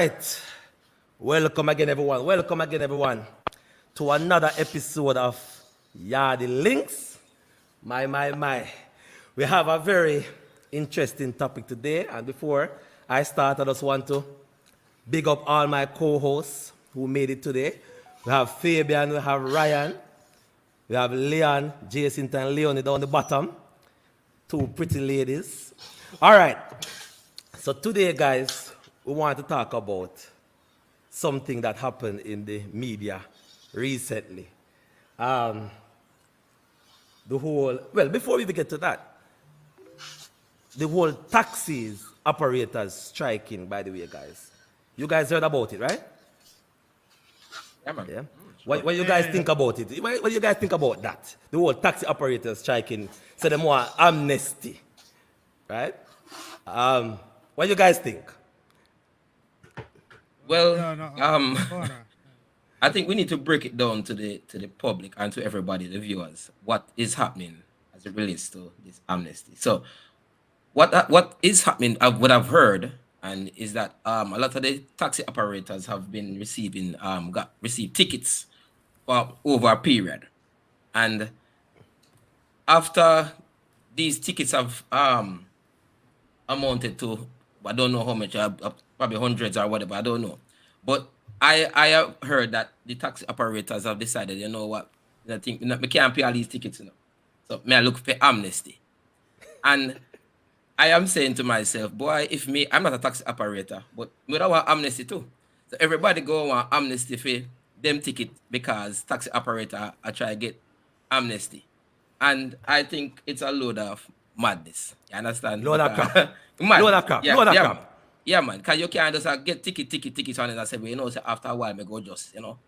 right. Welcome again, everyone. Welcome again, everyone, to another episode of Yardy Links. My. We have a very interesting topic today. And before I start, I just want to big up all my co-hosts who made it today. We have Fabian, we have Ryan, we have Leon, Jason, and Leonie down the bottom. Two pretty ladies. All right. So today, guys, we want to talk about something that happened in the media recently. The whole, well, before we even get to that, the whole taxis operators striking, by the way, guys. You guys heard about it, right? Yeah, man. Yeah. What you guys think about it? What do you guys think about that? The whole taxi operators striking, so they want amnesty, right? What do you guys think? Well, I think we need to break it down to the public and to everybody, the viewers, what is happening as it relates to this amnesty. So, what is happening? What I've heard, and is that a lot of the taxi operators have been received tickets for over a period, and after these tickets have amounted to, I don't know how much, probably hundreds or whatever, I don't know. But I have heard that the taxi operators have decided, you know what, I think we can't pay all these tickets, you know. So may I look for amnesty. And I am saying to myself, boy, I'm not a taxi operator, but we don't want amnesty too. So everybody go want amnesty for them ticket because taxi operator are trying to get amnesty. And I think it's a load of madness. You understand? Load of crap. Load of crap. Load of crap. Yeah, man. Because you can't just get tickets on it and say, well, you know, so after a while, I go just, you know,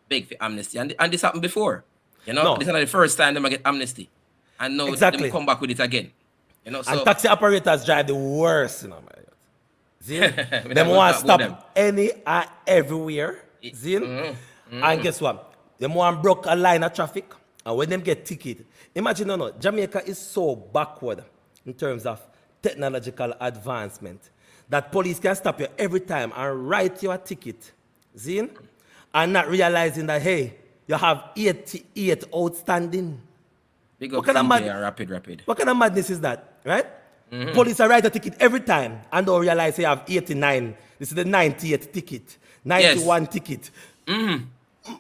beg for amnesty. And this happened before. You know, this is not the first time they get amnesty. And now they come back with it again. You know, so, and taxi operators drive the worst, you know, man. See? They want to stop any and everywhere. See? And guess what? They want to block a line of traffic. And when them get ticket, imagine, Jamaica is so backward in terms of technological advancement that police can stop you every time and write you a ticket, see? And not realizing that, hey, you have 88 outstanding. Big up rapid. What kind of madness is that, right? Police are write a ticket every time and don't realize you have 89. This is the 98th ticket, 91 ticket.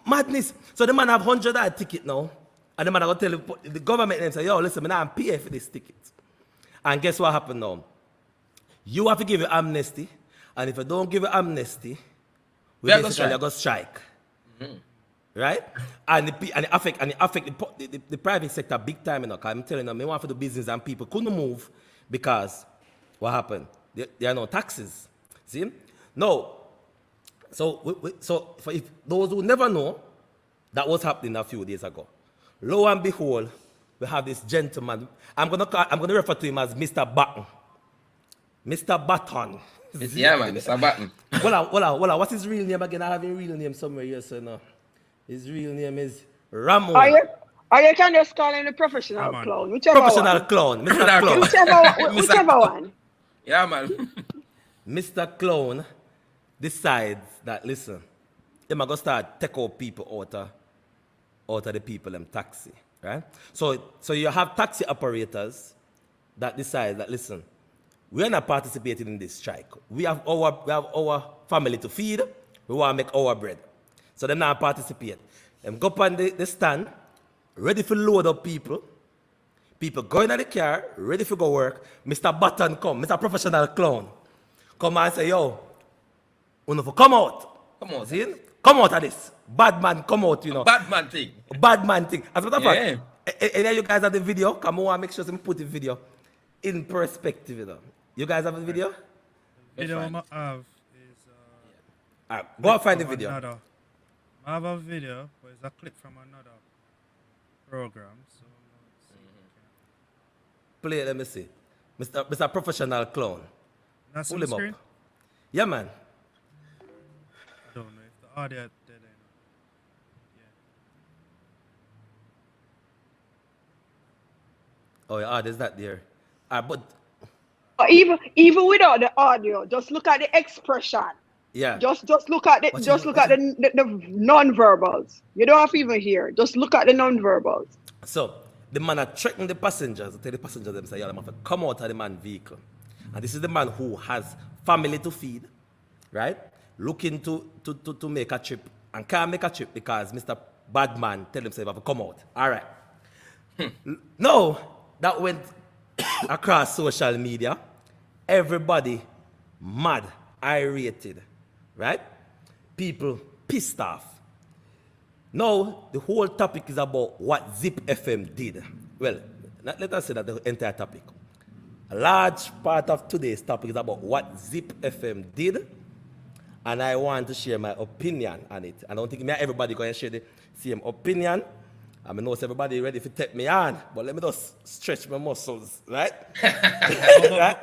Madness. So the man have 100 ticket now. And the man will tell the government and say, yo, listen, I'm not pay for this ticket. And guess what happened now? You have to give it amnesty. And if you don't give it amnesty, we basically are going to strike. Right? And it affect the private sector big time, because I'm telling them, they want for the business and people couldn't move because what happened? There are no taxes. See? No. So if those who never know, that was happening a few days ago. Lo and behold, we have this gentleman. I'm gonna refer to him as Mr. Button. Mr. Button. Yeah, man, Mr. Button. Well, what's his real name again? I have his real name somewhere here, so no. His real name is Ramon. Or you can just call him the professional clown, whichever professional one. clown, Mr. Clown. Whichever one. Yeah, man. Mr. Clown decides that, listen, they're going to start take out people out of the people in taxi, right? So you have taxi operators that decide that, listen, we're not participating in this strike. We have our family to feed. We want to make our bread. So they not participate. Them go up on the stand, ready to load up people. People going in the car, ready to go work. Mr. Button come, Mr. Professional Clown, come and say, yo, come out. Come on. See? Come out of this. Bad man, come out, Bad man thing. Bad man thing. As a matter of fact, any of you guys have the video? Come on, make sure you put the video in perspective, You guys have a video? The video I have is... go and find the video. I have a video, but it's a clip from another program. So play it, let me see. Mr. Professional Clown. That's Pull on him the screen? up. Yeah, man. I don't know if the audio dead enough. Oh, yeah, there's that there. But Even without the audio, just look at the expression. Yeah. Just look at the the non-verbals. You don't have to even hear. Just look at the non-verbals. So the man are threatening the passengers. Tell the passengers them say, "Yeah, them have to come out of the man vehicle." And this is the man who has family to feed, right? Looking to make a trip and can't make a trip because Mr. Badman tell himself have to come out. All right. No, that went across social media. Everybody mad, irritated, right? People pissed off. Now, the whole topic is about what Zip FM did. Well, let us say that the entire topic. A large part of today's topic is about what Zip FM did, and I want to share my opinion on it. I don't think everybody going to share the same opinion. I know everybody ready to take me on, but let me just stretch my muscles, right? Right?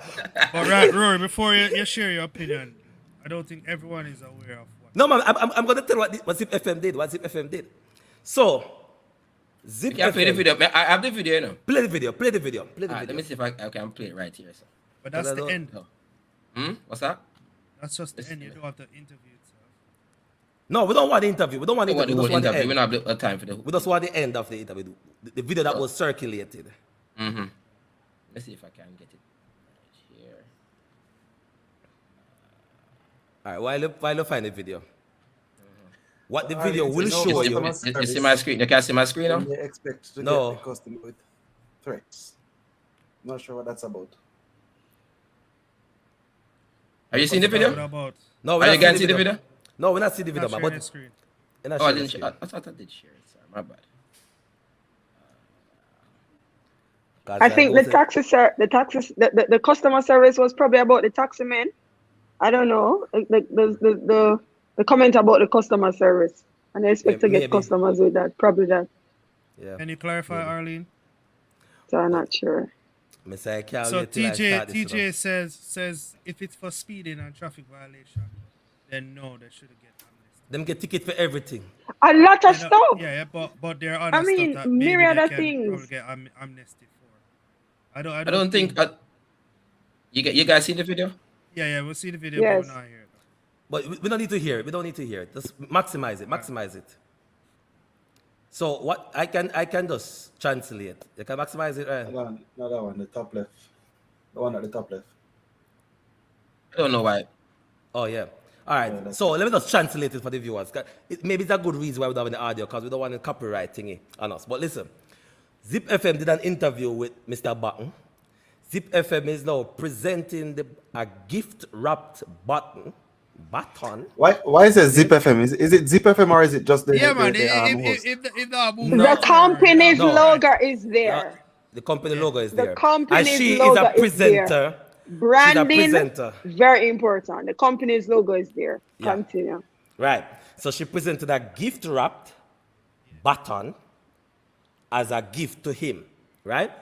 But right, Rory, before you share your opinion, I don't think everyone is aware of what. No, man, I'm going to tell what Zip FM did. What Zip FM did. So, Zip You can FM. play the video. I have the video, you know. Play the video. Let me see if I can play it right here. So. But that's the end. Oh. What's that? That's just the end. You don't have to interview itself. No, we don't want the interview. We don't want the interview. We don't have the time for the. We just want the end of the interview. The video that was circulated. Let's see if I can get it right here. All right, while you find the video. What the video will no, show you. You see my screen? You can see my screen now? They expect to No. get the customer with threats. Not sure what that's about. Have you seen the video? What about? No, Are you guys see the video? No, we're not seeing the video, Not man. sharing But the screen. we're not Oh, I sharing didn't. the screen. I thought I did share it. Sorry, my bad. 'Cause I think go the the customer service was probably about the taxi man. I don't know. The comment about the customer service, and they expect to get maybe. customers with that. Probably that. Yeah. Can you clarify, Arlene? So I'm not sure. Me say I can't So wait till I start this, you TJ says if it's for speeding and traffic violation, then no, they should get amnesty. Them get ticket for everything. A lot of You know- stuff. Yeah, but there are other mean, stuff that maybe myriad they of can things. probably get amnesty for. I I don't think. You guys seen the video? Yeah, we'll see the video, Yes. but we're not here. But we don't need to hear it. We don't need to hear it. Just maximize it. Maximize it. So what I can just translate. You can maximize it, right? Not that one, the top left. The one at the top left. I don't know why. Oh yeah. All right. that's So let me just translate it for the viewers. Maybe it's a good reason why we don't have the audio because we don't want the copyright thingy on us. But listen, Zip FM did an interview with Mr. Button. Zip FM is now presenting a gift wrapped baton. Why is it Zip FM? Is it Zip FM or is it just the Yeah, man. host? If the The company's No. logo is there. The company logo is The there. company's and she logo is a is presenter. there. Branding, She's a presenter. very important. The company's logo is there. Yeah. Continue. Right. So she presented a gift wrapped baton as a gift to him. Right?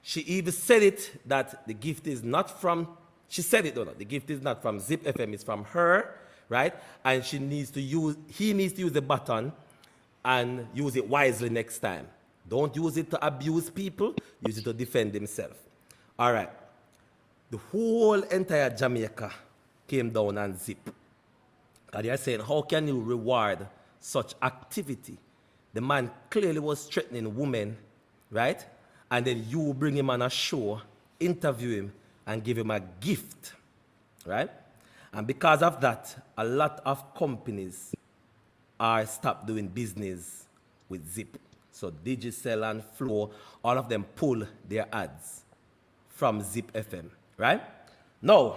She even said it that the gift is not from, she said it, no, the gift is not from Zip FM, it's from her, right? And he needs to use the baton and use it wisely next time. Don't use it to abuse people, use it to defend himself. All right. The whole entire Jamaica came down on Zip. And they are saying, how can you reward such activity? The man clearly was threatening women, right? And then you bring him on a show, interview him, and give him a gift, right? And because of that, a lot of companies are stopped doing business with Zip. So Digicel and Flow, all of them pull their ads from Zip FM, right? Now,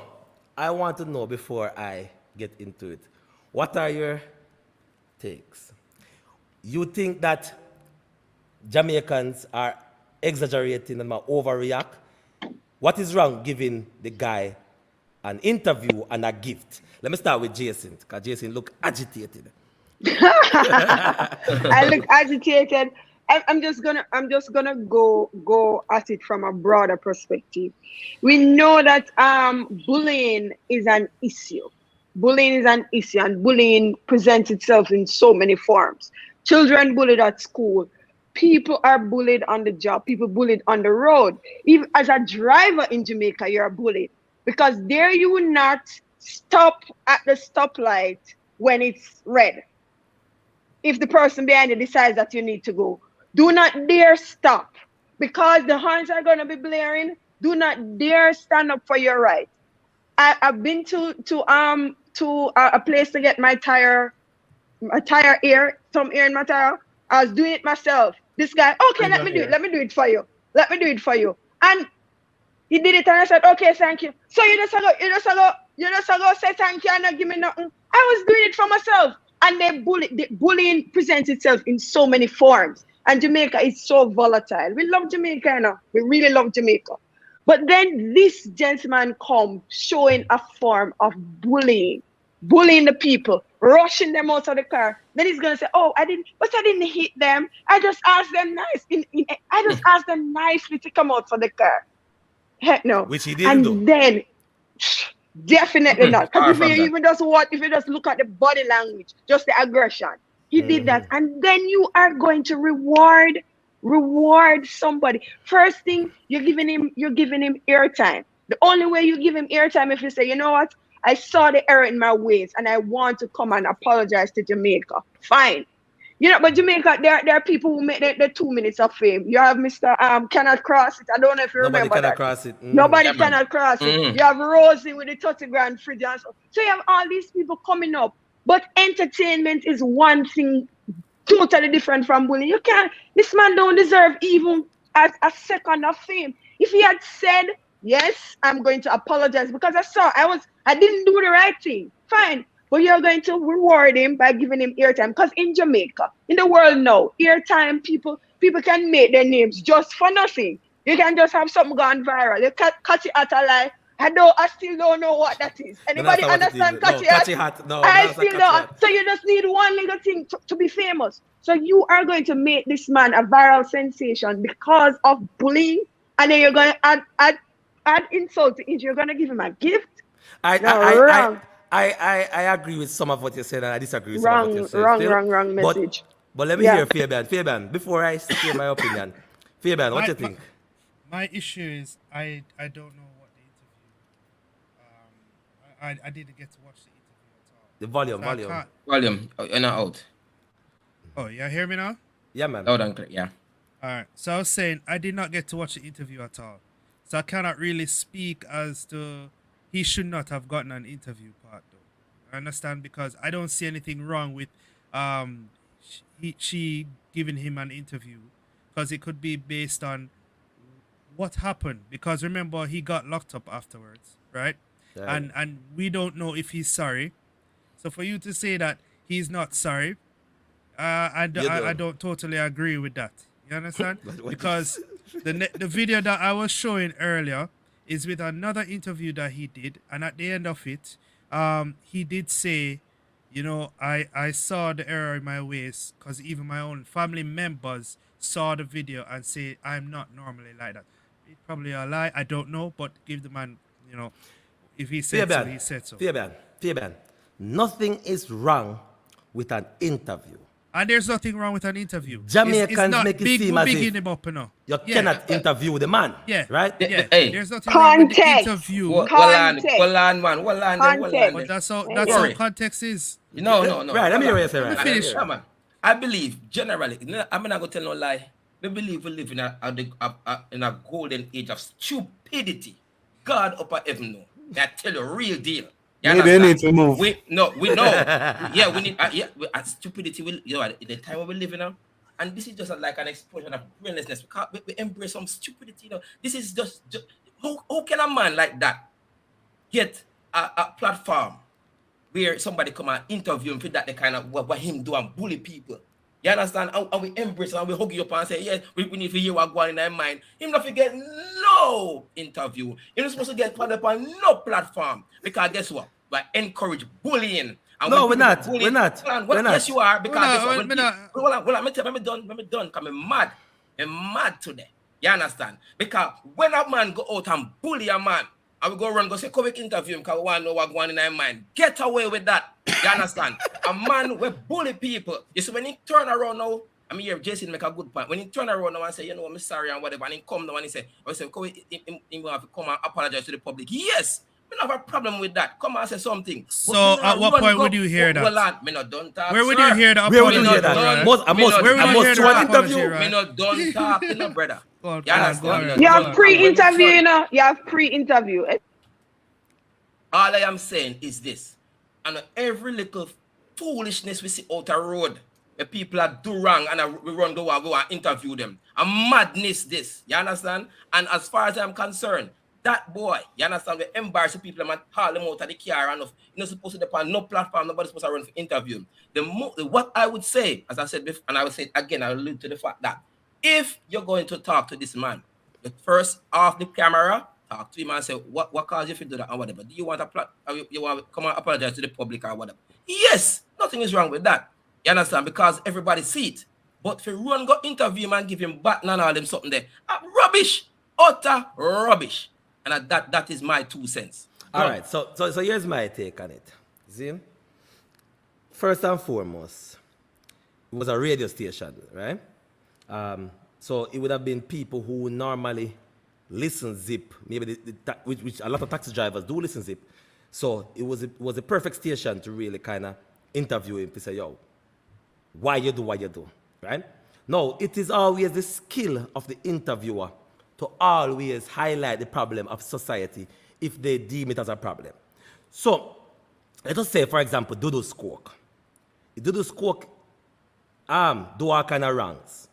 I want to know before I get into it, what are your takes? You think that Jamaicans are exaggerating and overreact? What is wrong giving the guy an interview and a gift? Let me start with Jason, because Jason look agitated. I look agitated. I'm just gonna go at it from a broader perspective. We know that bullying is an issue. Bullying is an issue, and bullying presents itself in so many forms. Children bullied at school. People are bullied on the job. People bullied on the road. Even as a driver in Jamaica, you're bullied because there you will not stop at the stoplight when it's red. If the person behind you decides that you need to go, do not dare stop, because the horns are going to be blaring. Do not dare stand up for your right. I've been to a place to get my tire air, some air in my tire. I was doing it myself. This guy, okay, let me do it. Let me do it for you. Let me do it for you. And he did it, and I said, okay, thank you. So you just go say thank you and not give me nothing. I was doing it for myself. And the bullying presents itself in so many forms. And Jamaica is so volatile. We love Jamaica, you know. We really love Jamaica. But then this gentleman come showing a form of bullying the people, rushing them out of the car. Then he's gonna say, "Oh, I didn't hit them. I just asked them I just asked them nicely to come out for the car." Heck no. Which he didn't do. Then definitely not. Because if you just look at the body language, just the aggression, he did that, and then you are going to reward somebody. First thing, you're giving him airtime. The only way you give him airtime if you say, you know what, I saw the error in my ways and I want to come and apologize to Jamaica. Fine. You know, but Jamaica, there are people who make the 2 minutes of fame. You have Mr. Cannot Cross It. I don't know if you Nobody remember cannot that. cross it. Nobody cannot cross it. You have Rosie with the 30 grand fridge and so. So you have all these people coming up. But entertainment is one thing totally different from bullying. You can't, this man don't deserve even a second of fame. If he had said, yes, I'm going to apologize because I didn't do the right thing. Fine. But you're going to reward him by giving him airtime. Because in Jamaica, in the world now, airtime, people can make their names just for nothing. You can just have something gone viral. You can catch it at a lie. I still don't know what that is. Anybody understand catch it hat? No, I still don't. So you just need one little thing to be famous. So you are going to make this man a viral sensation because of bullying, and then you're going to add insult to it. You're going to give him a gift. I agree with some of what you said, and I disagree with some of what you said. Wrong message. But let me hear Fabian. Fabian, before I say my opinion, Fabian, what do you think? My issue is I don't know what the interview. I didn't get to watch the interview at all. The volume. Volume. Oh, you're not out. Oh, you hear me now? Yeah, man. Loud and clear. Yeah. All right. So I was saying I did not get to watch the interview at all. So I cannot really speak as to he should not have gotten an interview part though. I understand, because I don't see anything wrong with she giving him an interview, because it could be based on what happened, because remember he got locked up afterwards, right? Yeah. And we don't know if he's sorry. So for you to say that he's not sorry, I don't totally agree with that. You understand? Because the video that I was showing earlier is with another interview that he did, and at the end of it, he did say, you know, I saw the error in my ways, because even my own family members saw the video and say I'm not normally like that. It's probably a lie, I don't know, but give the man, you know, if he said so, he said so. Fabian, nothing is wrong with an interview. And there's nothing wrong with an interview. Jamaicans make it seem as if him up, you cannot interview the man. Yeah. Right? Yeah. Hey. There's nothing wrong with the interview. Hold on, man. But that's how context is. No. Right, let me hear what you say, right? Finish. I believe, generally, I'm not going to tell no lie. I believe we live in a golden age of stupidity. God up heaven know. I tell you, real deal. Maybe they need to move. We know. We need. Stupidity. The time we live in now, and this is just like an explosion of brainlessness. We embrace some stupidity. You know, this is just how can a man like that get a platform where somebody come and interview him for that the kind of what him do and bully people? You understand? And we embrace and we hug you up and say, yes, we need to hear what going in their mind. Him not forget no interview. You're not supposed to get put up on no platform. Because guess what? We encourage bullying. And no, we're not. Yes, you are. Because hold on, let me done. Because I'm mad. I'm mad today. You understand? Because when a man go out and bully a man, and we go around go say, come interview him because we want to know what's going on in their mind. Get away with that. You understand? A man will bully people. You see, when he turn around now, I mean, here Jason make a good point. When he turn around now and say, you know, I'm sorry and whatever, and he come now and he say, come, he have to come and apologize to the public. Yes, We don't have a problem with that. Come and say something. So at what point would you hear that? Well, me not don't talk. Where would you hear the Where would you apology? hear that? Right? I must do an interview. Me not don't talk, you know, brother. Go on, You understand? You have pre-interview, you know. You have pre-interview. All I am saying is this. And every little foolishness we see out the road, the people are do wrong and we run go and interview them. A madness this. You understand? And as far as I'm concerned, that boy, you understand, we embarrass the people and haul them out of the car and you're not supposed to depend no platform, nobody's supposed to run for interview. What I would say, as I said before, and I will say it again, I allude to the fact that if you're going to talk to this man, the first off the camera, talk to him and say, what caused you to do that and whatever. Do you want you want to come and apologize to the public or whatever? Yes, nothing is wrong with that. You understand? Because everybody see it. But if you run go interview him and give him baton and all them something there, rubbish, utter rubbish. And that is my 2 cents. All right, so here's my take on it. See? First and foremost, it was a radio station, right? So it would have been people who normally listen Zip, maybe which a lot of taxi drivers do listen Zip. So it was a perfect station to really kind of interview him to say, yo, why you do what you do, right? No, it is always the skill of the interviewer to always highlight the problem of society if they deem it as a problem. So let us say, for example, Dudu Squawk. Dudu Squawk do all kind of wrongs.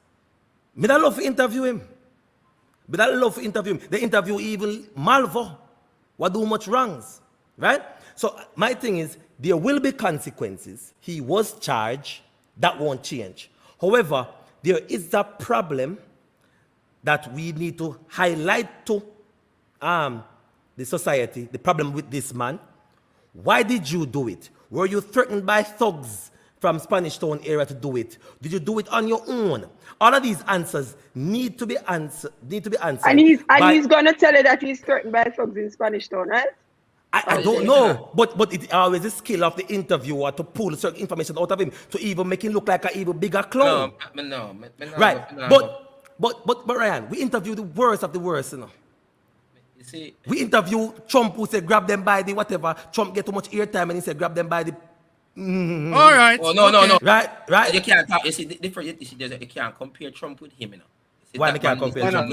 Me that love to interview him. They interview even Malvo, what do much wrongs, right? So my thing is, there will be consequences. He was charged. That won't change. However, there is a problem that we need to highlight to the society, the problem with this man. Why did you do it? Were you threatened by thugs from Spanish Town area to do it? Did you do it on your own? All of these answers need to be answered. And he's gonna tell you that he's threatened by thugs in Spanish Town, right? I don't know, but it's always a skill of the interviewer to pull certain information out of him to even make him look like an even bigger clown. No. Right, but Ryan, we interview the worst of the worst, you know. You see, we interview Trump who said grab them by the whatever. Trump get too much airtime and he said grab them by the. All right. Oh no. Right. You can't talk. You see, different. You can't compare Trump with him, you know. See, why you can't compare Trump?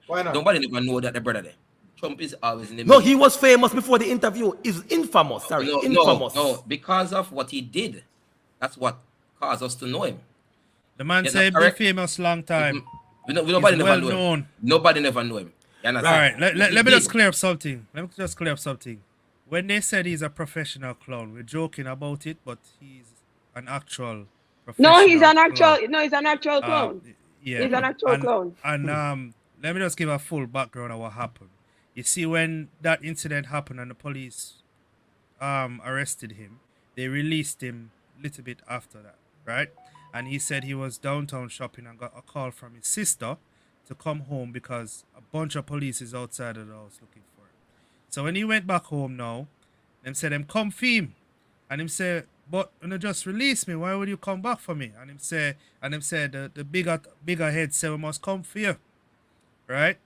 Why not? Nobody never know that the brother there. Trump is always in the No, middle. he was famous before the interview. He's infamous. Sorry, infamous. No, because of what he did. That's what caused us to know him. The man said been famous long time. Nobody never well know known. him. Nobody never know him. You understand? All right, let me just clear up something. When they said he's a professional clown, we're joking about it, but he's an actual professional No, he's an actual. clown. No, he's an actual clown. Yeah. He's an actual clown. And let me just give a full background of what happened. You see, when that incident happened and the police arrested him, they released him a little bit after that, right? And he said he was downtown shopping and got a call from his sister to come home because a bunch of police is outside of the house looking for him. So when he went back home now, them said him come for him. And him say, but when you just release me, why would you come back for me? And him say the bigger head say we must come for you. Right?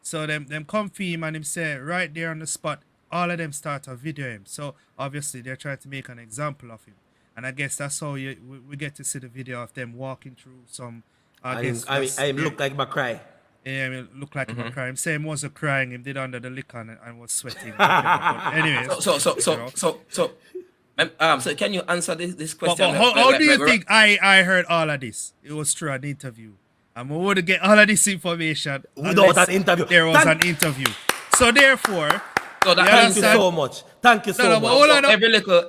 So them come for him and him say right there on the spot, all of them start to video him. So obviously they're trying to make an example of him. And I guess that's how we get to see the video of them walking through some. I look like my cry. Yeah, I mean, look like him crying. Him say him wasn't crying. Him did under the liquor and was sweating. Anyway. So can you answer this question? But how do you think I heard all of this? It was through an interview. And we would get all of this information without an interview. There was an interview. So therefore, thank you so much. Thank you so much. Hold on. Every little.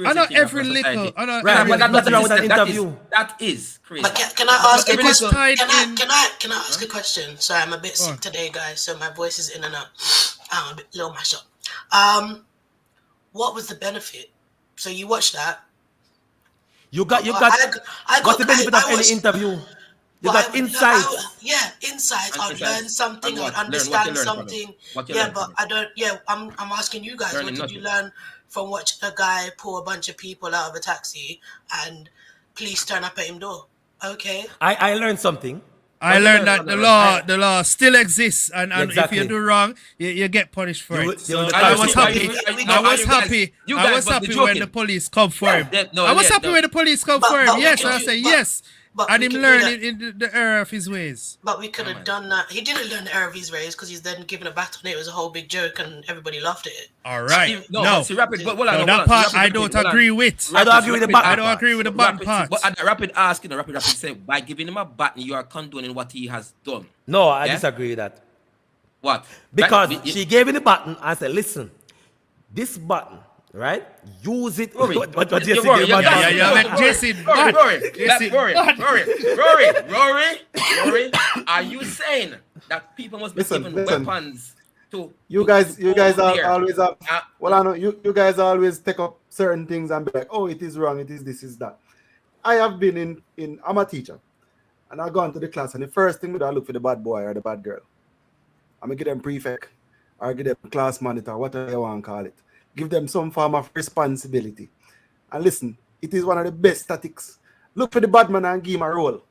I know every little. Right, but that's nothing wrong with an interview. That is crazy. But can I ask a question? Can I ask a question? Sorry, I'm a bit sick today, guys, so my voice is in and out. I'm a bit little mashed up. What was the benefit? So you watched that. You got what's the benefit of any interview? You got insights. Insights. I've learned something. I understand something. But I don't. I'm asking you guys. What did you learn from watching a guy pull a bunch of people out of a taxi and police turn up at him door? Okay. I learned something. I learned that the law still exists, and Exactly. if you do wrong, you get punished for You- it. you- So the I was consequences. happy. No, I was you guys- happy. you I guys was must happy be when joking. the police come for him. No, I was yeah, happy no. when the police come But- for him. but we Yes, can I do- say but- yes. but And we him can do learning that. in the error of his ways. But we could have done that. He didn't learn the error of his ways because he's then given a bat on it. It was a whole big joke and everybody laughed at it. All right. No, No, but see, rapid, but hold no, on, that hold on. part Rapid, I rapid, don't hold on. agree with. I don't agree with the button I don't agree with the button Rapid, part. But rapid asking, rapid say, by giving him a button, you are condoning what he has done. No, I Yeah? disagree with that. What? Because Right? she gave me the button and said, listen, this button, right? Use it. Rory, What you're Jesse Rory, gave you're me. Rory, yeah, Rory, but Jason, Rory, but- Rory, are you saying that people must be Listen, given listen. weapons to You guys are there? always up. Uh, Well, I know you guys always take up certain things and be like, oh, it is wrong, it is this, is that. I have been in I'm a teacher, and I go into the class, and the first thing I look for the bad boy or the bad girl. I'm gonna give them prefect or give them class monitor, whatever you want to call it. Give them some form of responsibility. And listen, it is one of the best tactics. Look for the bad man and give him a role.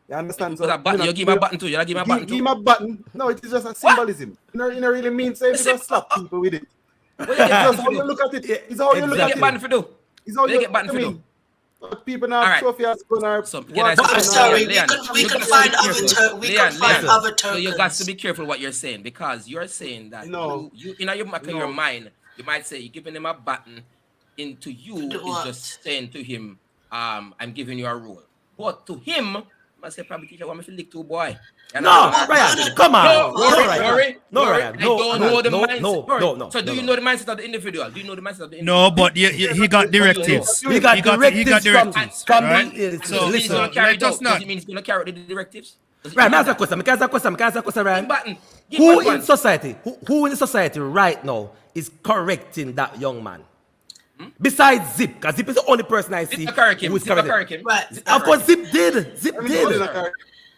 You understand? So that button, you give him a button too. You give him a button Give too. him a button. No, it is just a symbolism. You know really means saying you just slap people with it. What you get It's button just for how you do? look at it. Yeah, It's how you What look you at get it. button for do? It's how What you you get button for I do? mean, but people now, Alright. Sophia's gonna. So, can I walk say up I'm and sorry, down. we You can got to find be other careful. we can find listen. other So you got to tokens. be careful what you're saying, because you're saying that No. you in your back of your mind, you might say you're giving him a button. Into you Do is what? just saying to him, I'm giving you a role. But to him, I must say, probably teacher, want me to lick two boy. You No, know? Ryan, come on. No, Ryan. No, Rory, Ryan. I don't know the no, mindset. no, Rory, no, no, So do no, you no. know the mindset of the individual? Do you know the mindset of the individual? No, but he got directives. He got directives from right? the. So Listen, he's going to carry it let us out. not- Does it mean he's going to carry out the directives? Does it Ryan, mean may I ask a that? question? May I ask a question? May I ask a question, Ryan? Give button. Give Who one in button. society, who in society right now is correcting that young man? Besides Zip, because Zip is the only person I see Zip a correct him. who is Zip a correcting. correct him. Right. Of course, Zip did. Zip Let me put it in did. a car.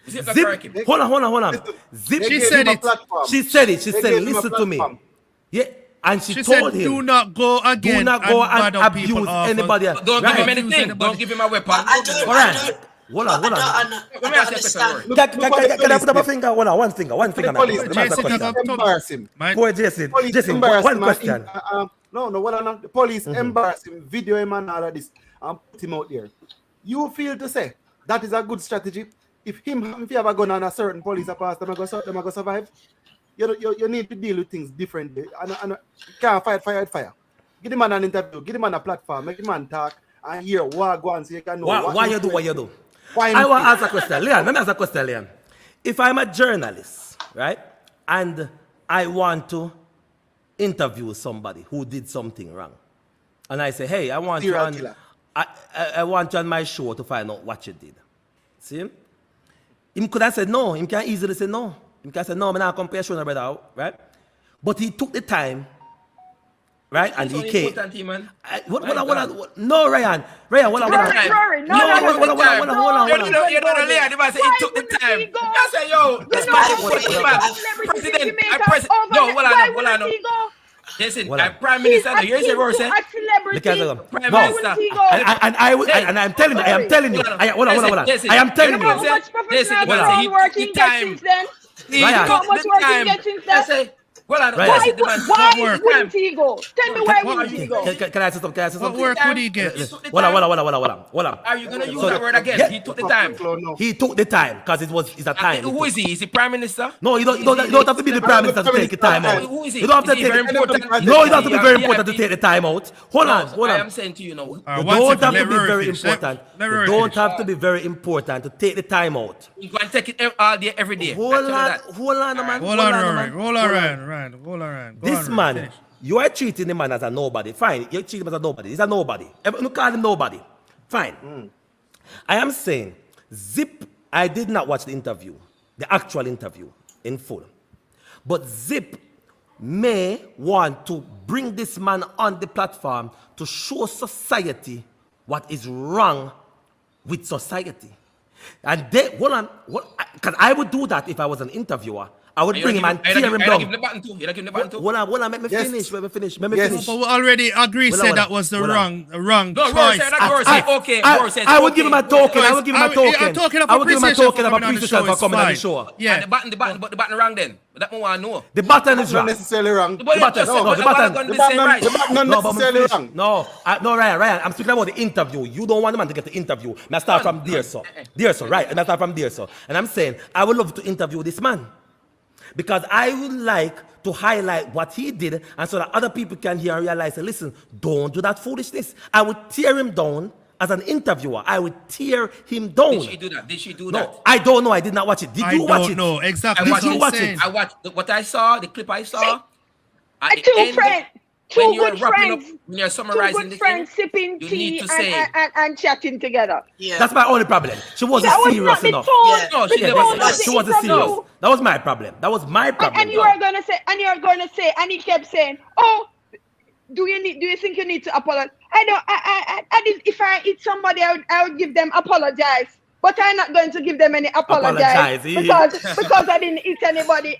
Zip a correct him. Zip. Hold on. Listen, Zip. they She gave said him a it. platform. She said it. She They said, gave him a listen to me. platform. Yeah, and she She said, told him, "Do not go again. do not go and bother people abuse off of- anybody. Don't give him Right. anything. Don't give him a weapon. I don't, All I right. don't, Hold on. I don't understand. Look Can what the I put police up a did. finger? Hold on, one finger. The police man. did. Let me ask a Jason, question. you got- Embarrass him. My- Boy, Jason, Police Jason, embarrass one him question. and the police embarrass him, video him and all of this, and put him out there. You feel to say that is a good strategy? If you have a gun on a certain police pass, them go survive. You need to deal with things differently. And you can't fight fire with fire. Give the man an interview, give the man a platform, make the man talk and hear what go on so you can know Why you do what you do? Why I want to ask a question. Leon, let me ask a question, Leon. If I'm a journalist, right, and I want to interview somebody who did something wrong, and I say, hey, I want you Serial on, killer. I want you on my show to find out what you did. See him? Him could have said no. Him can easily say no. Him can say no, I'm not compare your show, no, brother, right? But he took the time, right, and he came. No, Ryan, hold on. Rory, no, Hold on. You know the lady, they say he took the time. I say, yo, this man is president. Yo, hold on. Listen, I'm prime minister. Here's the verse. Prime minister. And I'm telling you, hold on. I am telling you. How much professional Hold on. groundwork he gets since then? Ryan. How much work he gets since then? Ryan. Why wouldn't he go? Tell me why wouldn't he go? Can I say something? What work would he get? Hold on. Are you going to use that word again? He took the time. He took the time because it's a time. Who is he? Is he prime minister? No, you don't have to be the prime minister to take the time out. Who is he? You don't have to Is he very take. important? No, you don't have to be very Yeah, important to take the time out. Hold on. I am saying to you now. You One don't second, have to let be Rory very finish. important. Let You Rory don't finish. have to be very important to take the time out. You go and take it all day, every day. Hold on, man. Hold on, Rory. Hold on, Ryan. Go This on, man, finish. you are treating the man as a nobody. Fine, you treat him as a nobody. He's a nobody. You call him nobody. Fine. I am saying, Zip, I did not watch the interview, the actual interview in full. But Zip may want to bring this man on the platform to show society what is wrong with society. And they, hold on, because I would do that if I was an interviewer I would bring him and tear him down. Give the button too. You give the button too. Hold on, let me finish. Let me finish. But we already agreed said that was the wrong No, choice. Okay. I would give him a token. I would give him a token. I'm talking I would give him a token of appreciation appreciation for coming on the show. Yeah. And the button wrong then. But that one I know. The button is Not wrong. necessarily wrong. The button Not necessarily wrong. No, Ryan. I'm speaking about the interview. You don't want the man to get the interview. Now start from there, sir. Right? And I start from there, sir. And I'm saying I would love to interview this man because I would like to highlight what he did, and so that other people can hear and realize, listen, don't do that foolishness. I would tear him down. As an interviewer, I would tear him down. Did she do that? No, I don't know. I did not watch it. Did you watch it? I don't know. Exactly. Did you watch it? I watched what I saw, the clip I saw. At the Two end, friends, when two you're good wrapping up, friends, when you're two summarizing good the friends thing, sipping you tea need to say, and chatting together. Yeah. That's my only problem. She wasn't That was serious not the enough. tone. Yeah. No, she the never tone said of the She wasn't interview. serious. That was my problem. And you are gonna say, and he kept saying, "Oh, do you think you need to apologize?" I didn't. If I hit somebody, I would give them apologize. But I'm not going to give them any apologize because I didn't hit anybody.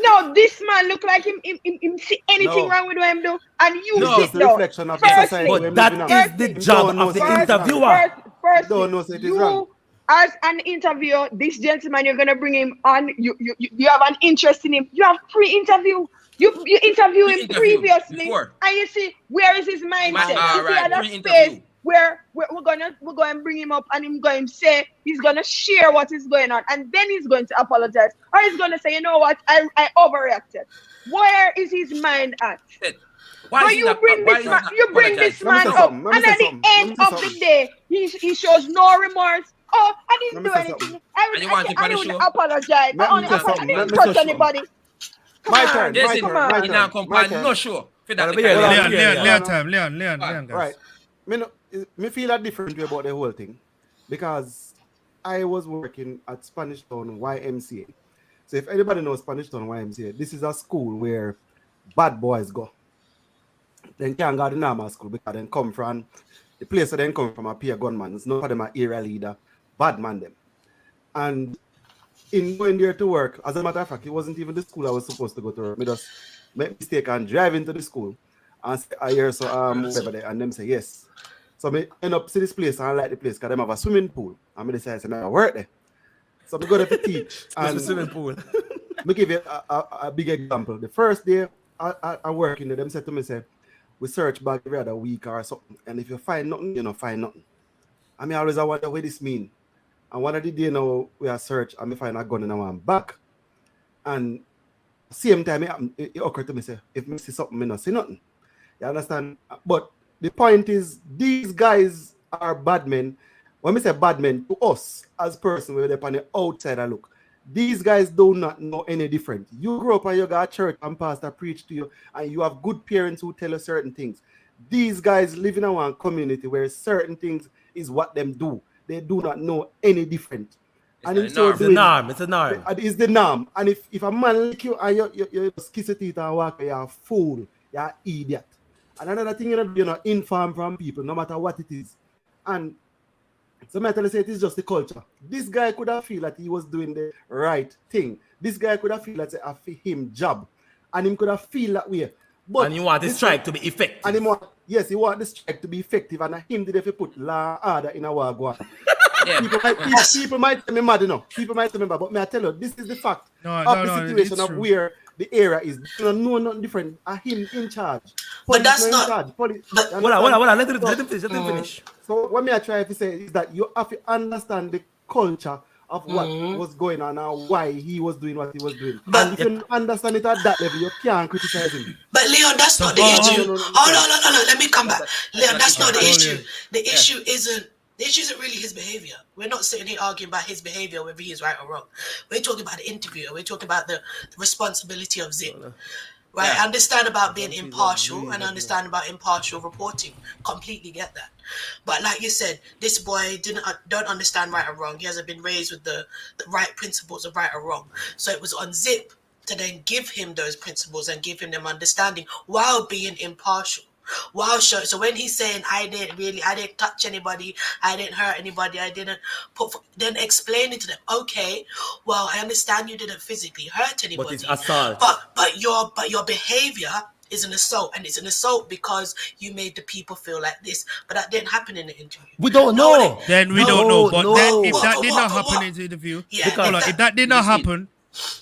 No, this man look like him see anything wrong with what him do, and you sit the down. reflection of the society. But that is the job of the interviewer. First, as an interviewer, this gentleman, you're gonna bring him on. You have an interest in him. You have pre-interview. You interview him previously, before. and you see where is his mindset. All Is he right, at a pre-interview. space where we're going to bring him up, and him going to say he's going to share what is going on, and then he's going to apologize, or he's going to say, you know what, I overreacted. Where is his mind at? Why You bring this man up, and at the end of the day, he shows no remorse. Oh, I didn't do anything. I didn't apologize. I didn't touch anybody. My turn. No sure. Leon, guys. Right. Me feel a different way about the whole thing because I was working at Spanish Town YMCA. So if anybody knows Spanish Town YMCA, this is a school where bad boys go. They can't go to the normal school because they come from the place where they come from a peer gunman. It's not for them an area leader, bad man them. And in going there to work, as a matter of fact, it wasn't even the school I was supposed to go to work. Me just make mistake and drive into the school and say, I hear whatever there, and them say yes. So I end up to this place and I like the place because they have a swimming pool. And I decide to work there. So I go there to teach. And the swimming pool. me give you a big example. The first day I work in there, them said to me, say, we search back every other week or something. And if you find nothing, you know, find nothing. I mean, I always wonder what this mean. And one of the day now we are search and me find a gun in our back. And same time it occurred to me, say, if me see something, me not see nothing. You understand? But the point is, these guys are bad men. When we say bad men, to us as person, we're on the outside and look. These guys do not know any different. You grow up and you got a church and pastor preach to you, and you have good parents who tell you certain things. These guys live in one community where certain things is what them do. They do not know any different. It's the norm. It's the norm. And if a man like you and you just kiss your teeth and walk, you're a fool. You're an idiot. And another thing, you're not informed from people, no matter what it is. And so I tell you, say it is just the culture. This guy could have feel that he was doing the right thing. This guy could have feel that it's a him job. And him could have feel that way. But and you want the strike to be effective. And he want the strike to be effective. And him did if he put law order in our wagwan. Yeah. People might tell me mad enough. People might tell me mad, but may I tell you, this is the fact of the situation of where the area is. You know, nothing different. Him in charge. But that's not. Hold on. Let him finish. So what me I try to say is that you have to understand the culture of what was going on and why he was doing what he was doing. But if you understand it at that level, you can't criticize him. But Leon, that's not the issue. Hold on. Let me come back. Leon, that's not the issue. The issue isn't really his behavior. We're not sitting here arguing about his behavior, whether he's right or wrong. We're talking about the interviewer. We're talking about the responsibility of Zip. Right? Yeah. I understand about being impartial and understand about impartial reporting. Completely get that. But like you said, this boy don't understand right or wrong. He hasn't been raised with the right principles of right or wrong. So it was on Zip to then give him those principles and give him them understanding while being impartial. While show, so when he's saying I didn't touch anybody, I didn't hurt anybody, I didn't then explain it to them. Okay, well, I understand you didn't physically hurt anybody, but it's assault. But your behavior is an assault, and it's an assault because you made the people feel like this. But that didn't happen in the interview. We don't know. Then we don't know. But then if that did not happen in the interview, if that did not happen,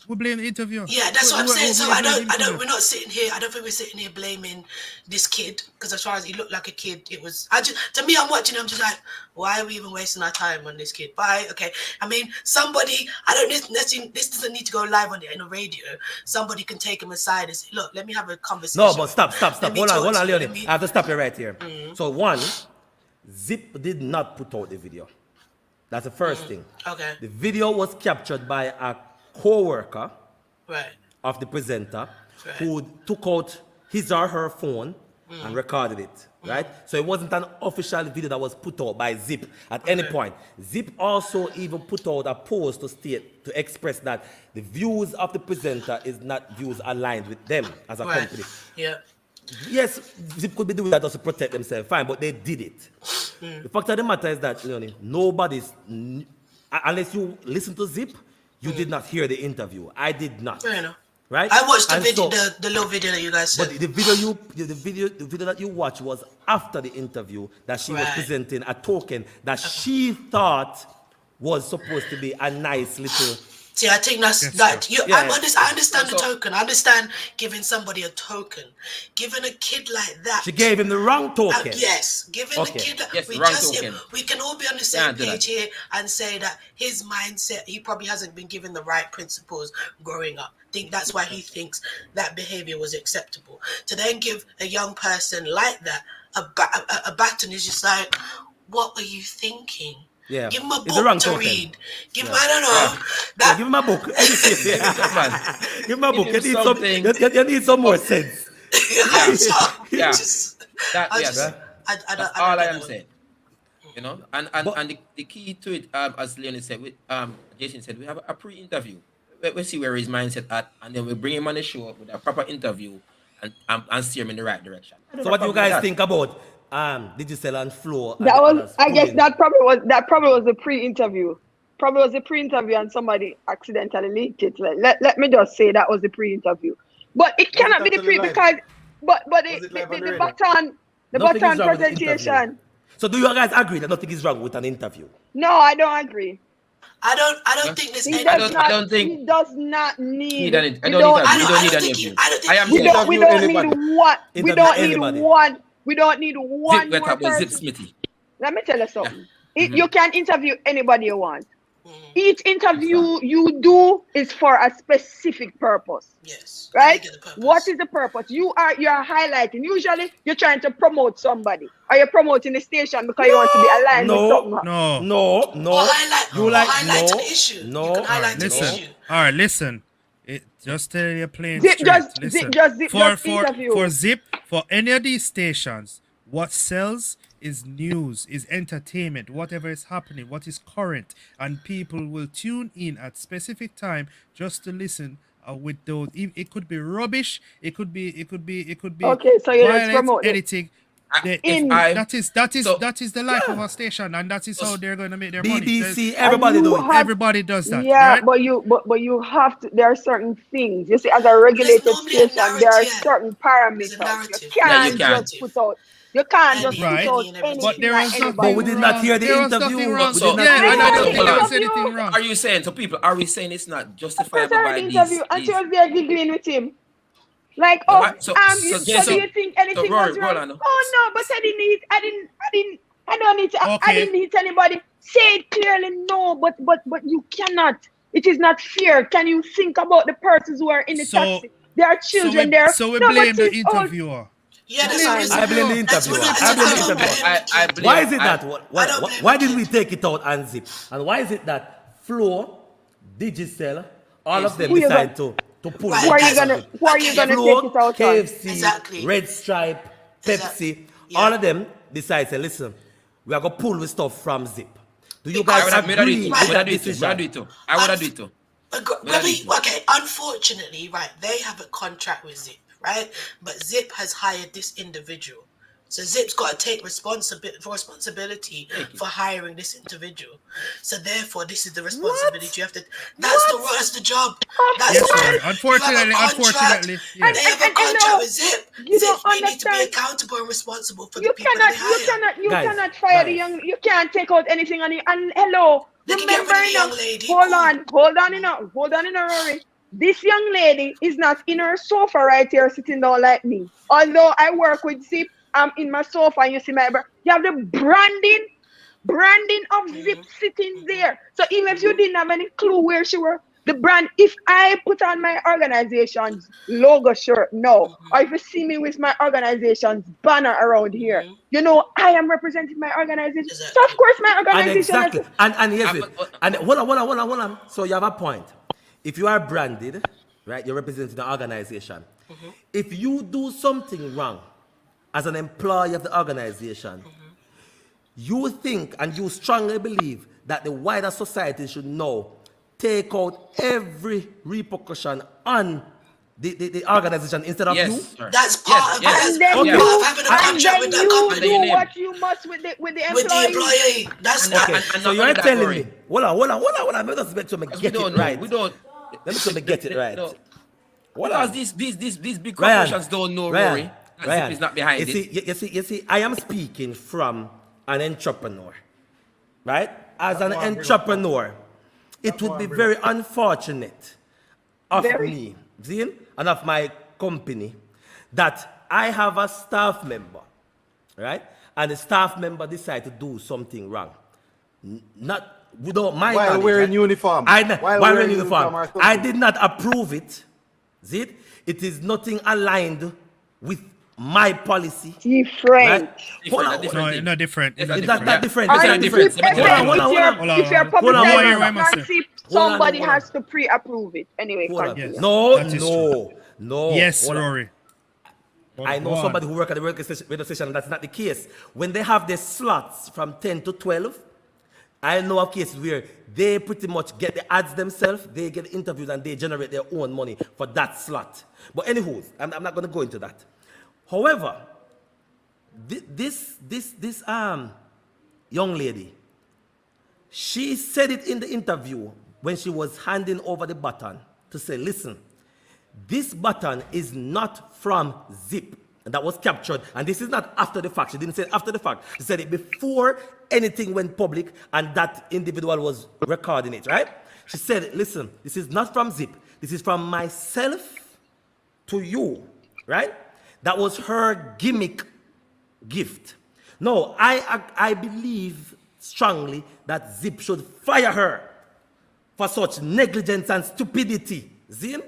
we blame the interviewer. Yeah, that's what I'm saying. So we're not sitting here. I don't think we're sitting here blaming this kid, because as far as he looked like a kid, it was. To me, I'm watching. I'm just like, why are we even wasting our time on this kid? Okay. I mean, somebody. This doesn't need to go live in a radio. Somebody can take him aside and say, look, let me have a conversation. No, but stop. Hold on, Leonie. I have to stop you right here. So one, Zip did not put out the video. That's the first thing. Okay. The video was captured by a co-worker of the presenter who took out his or her phone and recorded it, right? So it wasn't an official video that was put out by Zip at any point. Zip also even put out a post to express that the views of the presenter is not views aligned with them as a company. Yeah. Yes, Zip could be doing that just to protect themselves, fine, but they did it. The fact of the matter is that, nobody's, unless you listen to Zip, you did not hear the interview. I did not. Fair enough. Right? I watched the video, the little video that you guys said. But the video that you watched was after the interview, that she was presenting a token that she thought was supposed to be a nice little. See, I think that's that. I understand the token. I understand giving somebody a token. Giving a kid like that. She gave him the wrong token. Yes, giving a kid that we can all be on the same page here and say that his mindset, he probably hasn't been given the right principles growing up. I think that's why he thinks that behavior was acceptable. To then give a young person like that a baton is just like, what were you thinking? Yeah. Give him a book to read. Give him, I don't know. Give him a book. Give him a book. You need some more sense. That's all I am saying. And the key to it, as Leonie said, Jason said, we have a pre-interview. We see where his mindset at, and then we bring him on the show with a proper interview and steer him in the right direction. So what do you guys think about Digital and Flow? That was, I guess, that probably was the pre-interview. Probably was the pre-interview, and somebody accidentally leaked it. Let me just say that was the pre-interview. But it cannot be the pre because the baton presentation. So do you guys agree that nothing is wrong with an interview? No, I don't agree. I don't think this. He does not need. We don't need one more person. Let me tell you something. You can interview anybody you want. Each interview you do is for a specific purpose. Yes. Right? What is the purpose? You're highlighting. Usually you're trying to promote somebody. Or you're promoting the station because you want to be aligned with something. No. All right, listen. Just tell you plain Zip, straight. listen. For Zip, for any of these stations, what sells is news, is entertainment, whatever is happening, what is current, and people will tune in at specific time just to listen with those. It could be rubbish. It could be. Okay, so you're just promoting anything. That is the life of a station, and that is how they're going to make their money. BBC, everybody do it. Everybody does that. Yeah, right? but you have to. There are certain things. You see, as a regulated station, there are certain parameters. You can't just put out. You can't just put out anything. But there is nothing. But we did not hear the interview. Anything wrong. Are you saying to people? Are we saying it's not justifiable by these? And she was there giggling with him. Like, so do you think anything was wrong? Oh no, but I didn't hit anybody. Say it clearly, no, but you cannot. It is not fair. Can you think about the persons who are in the taxi? There are children there. So we blame the interviewer. Yeah, I blame the interviewer. I blame why is it that? Why did we take it out and Zip? And why is it that Flow, Digicel, all of them decide to pull? Who are you gonna take it out KFC, Red Stripe, Pepsi, all of them decide to listen. We are gonna pull the stuff from Zip. Do you guys agree with that decision? I would do it too. Okay, unfortunately, right, they have a contract with Zip, right? But Zip has hired this individual. So Zip's got to take responsibility for hiring this individual. So therefore, this is the responsibility you have to. That's the job. That's Yes, the sir. job. Unfortunately, yes. They have a contract with Zip. You don't Zip need to be understand. accountable and responsible for You the people they cannot, hire. you cannot fire the young. You can't take out anything on it. And hello, They can get rid of the young lady. hold on, Rory. This young lady is not in her sofa right here sitting down like me. Although I work with Zip, I'm in my sofa and you see my. You have the branding of Zip sitting there. So even if you didn't have any clue where she were, the brand, if I put on my organization's logo shirt or if you see me with my organization's banner around here, you know I am representing my organization. Exactly. So of course my organization. And here's it. And hold on. So you have a point. If you are branded, right, you're representing the organization. If you do something wrong as an employee of the organization, you think and you strongly believe that the wider society should know, take out every repercussion on the organization instead of you. Sir. That's part of it. And then Part of having a contract with that company. You do what you must with the employee. That's okay. So you're telling me. Hold on. Let us make sure we get it right. We don't. Let me see if we get it right. Because these big corporations don't know, Rory. Zip is not behind it. You see, I am speaking from an entrepreneur, right? As an entrepreneur, it would be very unfortunate of me, and of my company, that I have a staff member, right? And the staff member decide to do something wrong. Without my while knowledge, wearing uniform. While wearing uniform. I did not approve it. See it? It is nothing aligned with my policy. Different. Right? No, different. It's not different. Hold on. If you're publishing, somebody has to pre-approve it. Anyway, Yes. No. Yes, Rory. I know somebody who works at the radio station, and that's not the case. When they have their slots from 10 to 12, I know of cases where they pretty much get the ads themselves, they get the interviews, and they generate their own money for that slot. But anywho, I'm not going to go into that. However, this young lady, she said it in the interview when she was handing over the baton to say, listen, this baton is not from Zip. And that was captured. And this is not after the fact. She didn't say it after the fact. She said it before anything went public and that individual was recording it, right? She said, listen, this is not from Zip. This is from myself to you, right? That was her gimmick gift. No, I believe strongly that Zip should fire her for such negligence and stupidity. Zin?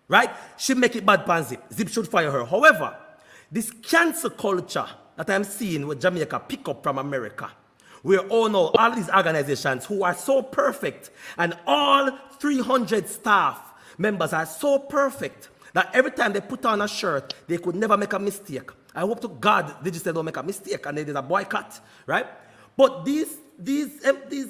Right? She make it bad pan Zip. Zip should fire her. However, this cancer culture that I'm seeing with Jamaica pick up from America, where all these organizations who are so perfect and all 300 staff members are so perfect that every time they put on a shirt, they could never make a mistake. I hope to God they just don't make a mistake and there's a boycott, right? But these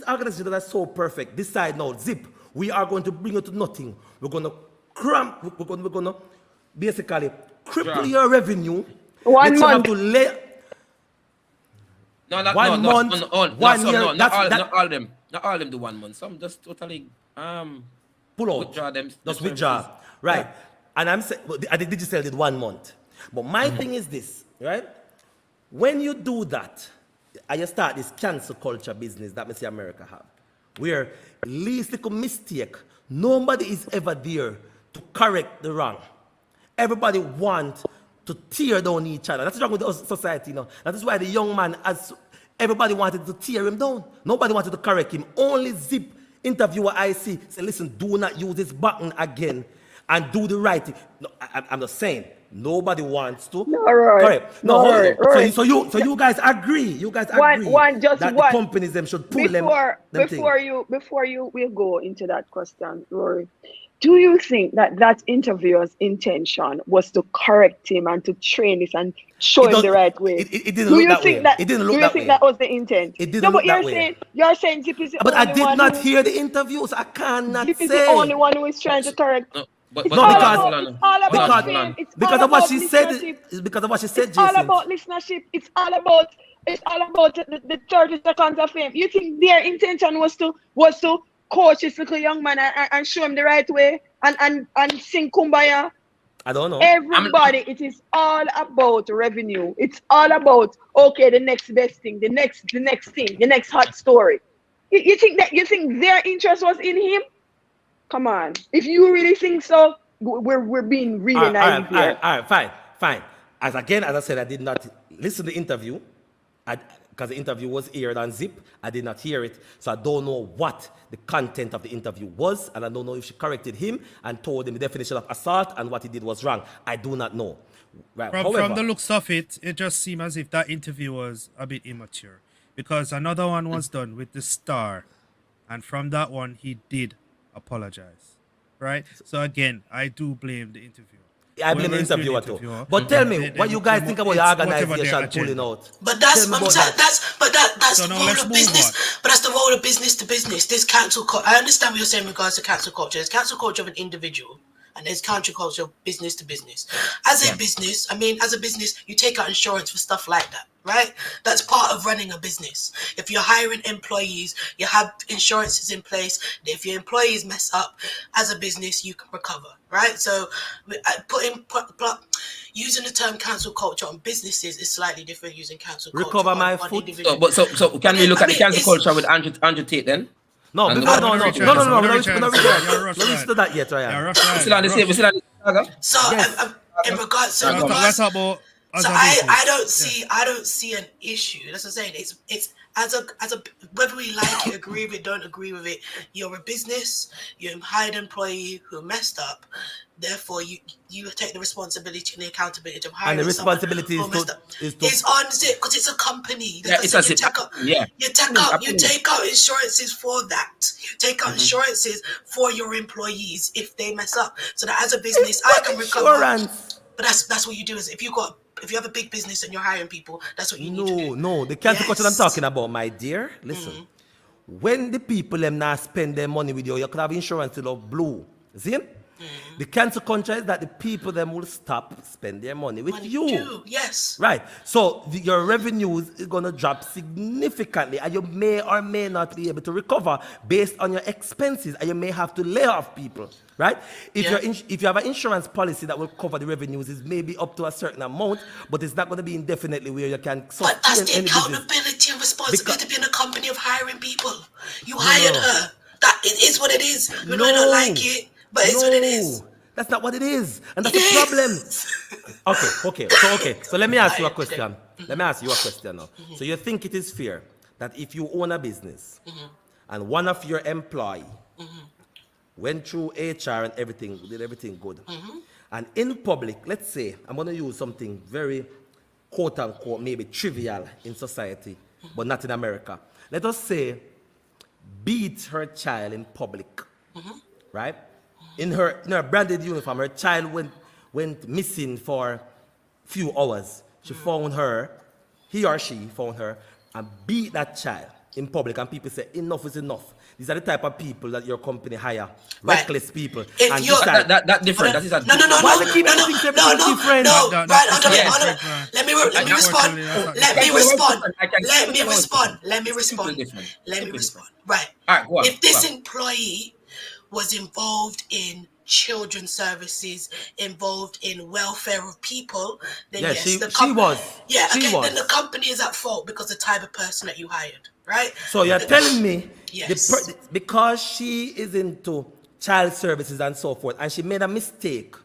organizations that are so perfect decide now, Zip, we are going to bring you to nothing. We're going to cramp, we're going to basically cripple your revenue. 1 month. No, not 1 month. Not all of them. Not all of them do 1 month. Some just totally pull out. Withdraw them. Just withdraw. Right. Yeah. And I'm saying, the digital did 1 month. But my thing is this, right? When you do that, and you start this cancel culture business that Mr. America have, where least little mistake, nobody is ever there to correct the wrong. Everybody wants to tear down each other. That's wrong with the society, you know. That is why the young man, everybody wanted to tear him down. Nobody wanted to correct him. Only Zip interviewer I see say, listen, do not use this button again and do the right thing. No, I'm just saying, nobody wants to. No, right. Correct. No, no, right, right. So you guys agree. You guys agree that the companies them should pull before you will go into that question, Rory. Do you think that interviewer's intention was to correct him and to train this and show him the right way? It didn't look that way. It didn't look that way. Do you think that was the intent? It didn't look that way. You're saying Zip is the but only I did not hear the interviews. I cannot say. Zip is the only one who is trying to correct. But No, because It's all about fame. It's because all of what about she said. listenership. It's because of what she said, It's all Jason. about listenership. It's all about the 30 seconds of fame. You think their intention was to coach this little young man and show him the right way and sing kumbaya? I don't know. Everybody, it is all about revenue. It's all about, okay, the next best thing, the next thing, the next hot story. You think their interest was in him? Come on. If you really think so, we're being really naive here. All right, fine. As I said, I did not listen to the interview. Because the interview was aired on Zip, I did not hear it, so I don't know what the content of the interview was, and I don't know if she corrected him and told him the definition of assault and what he did was wrong. I do not know. Right. From the looks of it, it just seemed as if that interview was a bit immature, because another one was done with the Star, and from that one he did apologize, right? So again, I do blame the interviewer. I blame the interviewer too. But tell me, what you guys think about your organization pulling out? But that's Tell me the about that. role of business. But that's the role of business to business. This cancel culture. I understand what you're saying in regards to cancel culture. There's cancel culture of an individual, and there's cancel culture of business to business. As a business, you take out insurance for stuff like that, right? That's part of running a business. If you're hiring employees, you have insurances in place. If your employees mess up, as a business, you can recover, right? So using the term cancel culture on businesses is slightly different using cancel culture Recover my on foot. individuals. So can we look at the cancel culture with Andrew Tate then? No, And no. the- We're Richard, not You're reached to that yet, Yeah, Ryan. rough ride. We still on the same. We still on the Saga. So Yes. in regards to Let's talk about so other I business. don't see an issue. That's what I'm saying. It's as a whether we like it, agree with it, don't agree with it. You're a business. You're a hired employee who messed up. Therefore, you take the responsibility and the accountability of hiring. And the responsibility is on Zip because it's a company. Yeah, it's a Zip. You take out insurances for that. You take out insurances for your employees if they mess up, so that as a business I can recover. Insurance. But that's what you do. Is if you have a big business and you're hiring people, that's what you need to do. No, the cancel culture I'm talking about, my dear. Listen, when the people them not spend their money with you, you could have insurance till of blue. See? The cancel culture is that the people them will stop spend their money with you. Yes. Right. So your revenues is gonna drop significantly, and you may or may not be able to recover based on your expenses, and you may have to lay off people. Right? If you have an insurance policy that will cover the revenues, is maybe up to a certain amount, but it's not going to be indefinitely where you can. But that's the accountability and responsibility of being a company of hiring people. You hired her. That it is what it is. We may not like it, but it's what it is. That's not what it is, and that's the problem. Okay. So let me ask you a question. Now. So you think it is fair that if you own a business and one of your employees went through HR and everything, did everything good, and in public, let's say, I'm going to use something very quote unquote maybe trivial in society, but not in America. Let us say, beat her child in public, right? In her branded uniform, her child went missing for a few hours. She found her, he or she found her, and beat that child in public, and people say, enough is enough. These are the type of people that your company hire. Right. Reckless people. If and you're that different. That is a No. Why they keep everything different? Let me respond. Right. All right, go on, If this go on. employee was involved in children's services, involved in welfare of people, then Yeah, yes, she the was. Yeah, She okay, was. then the company is at fault because the type of person that you hired, right? So you're telling me Yes. because she is into child services and so forth, and she made a mistake,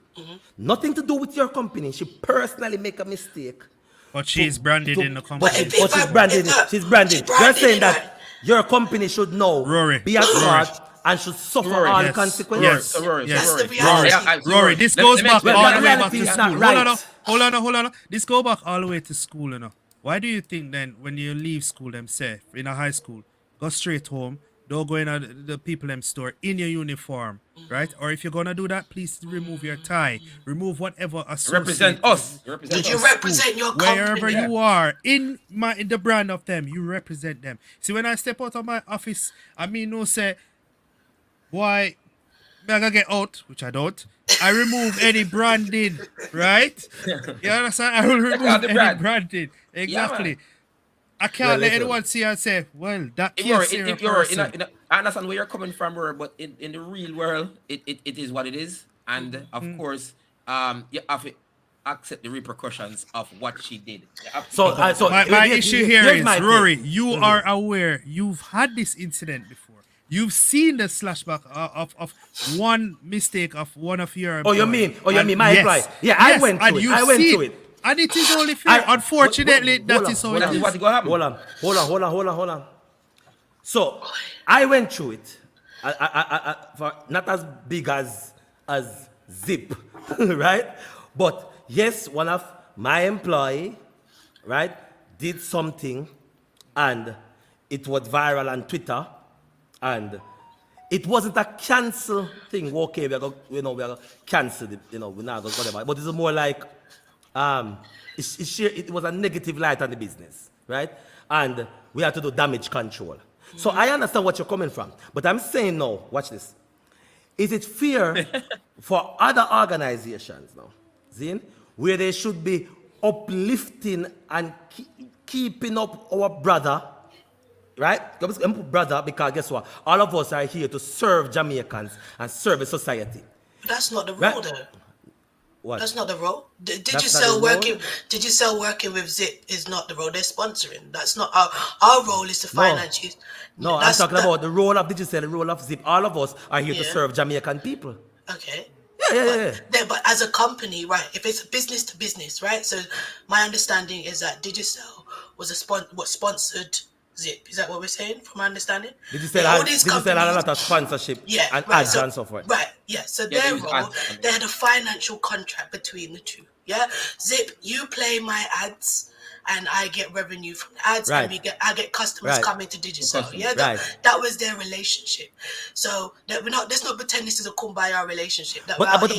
nothing to do with your company, she personally make a mistake. But she's branded in the But company. she's branded. You're saying that your company should know, be at fault, and should suffer all the consequences. Rory, this goes back all the way back to Reality is school. not right. Hold on. This go back all the way to school, you know. Why do you think then when you leave school, them say, in a high school, go straight home, don't go in the people them store in your uniform, right? Or if you're gonna do that, please remove your tie, remove whatever Represent us. Did you represent your company? Wherever you are in the brand of them, you represent them. See, when I step out of my office, I mean no say, why I'm gonna get out, which I don't. I remove any branding, right? You understand? I will remove any branding. Exactly. Yeah, I can't let listen. anyone see and say, well, that if you're cancer if you're in person. I understand where you're coming from, bro, but in the real world, it is what it is, and of course, you have to accept the repercussions of what she did. You have to So, take it. My issue here here's is, my Rory, take. you are aware you've had this incident before. You've seen the slashback of one mistake of one of your Oh, you employees. mean? Oh, you mean my yes, employee? Yeah, I yes, went through and it. you've I went seen through it. And it is only fair. Unfortunately, that is how it That is is. what is gonna happen. Hold on. So I went through it. For not as big as Zip, right? But yes, one of my employee, right, did something, and it was viral on Twitter, and it wasn't a cancel thing. Okay, we are going, we are going to cancel it. We're not going to whatever. But it's more like it was a negative light on the business, right? And we had to do damage control. So I understand what you're coming from, but I'm saying no. Watch this. Is it fair for other organizations now, Zin, where they should be uplifting and keeping up our brother, right? Brother, because guess what? All of us are here to serve Jamaicans and serve the society. That's not the Right? rule, though. What? That's not the role. Did That's you not sell the role? working? Did you sell working with Zip? Is not the role. They're sponsoring. That's not our role. Is to finance you. No, I'm talking about the role of Digital, the role of Zip. All of us are here to Yeah. serve Jamaican people. Okay. Yeah. But as a company, right? If it's a business to business, right? So my understanding is that Digicel was sponsored Zip. Is that what we're saying? From my understanding, Digital all had, these Digital had a companies- lot of sponsorship Yeah, and right, ads so, and so forth. Right, yeah. So Yeah, their they use role, ads. they had a financial contract between the two. Yeah, Zip, you play my ads, and I get revenue from the ads, Right. and I get customers Right. coming to Digicel. Customers. Yeah, Right. that was their relationship. So that let's not pretend this is a kumbaya relationship. That But we're out here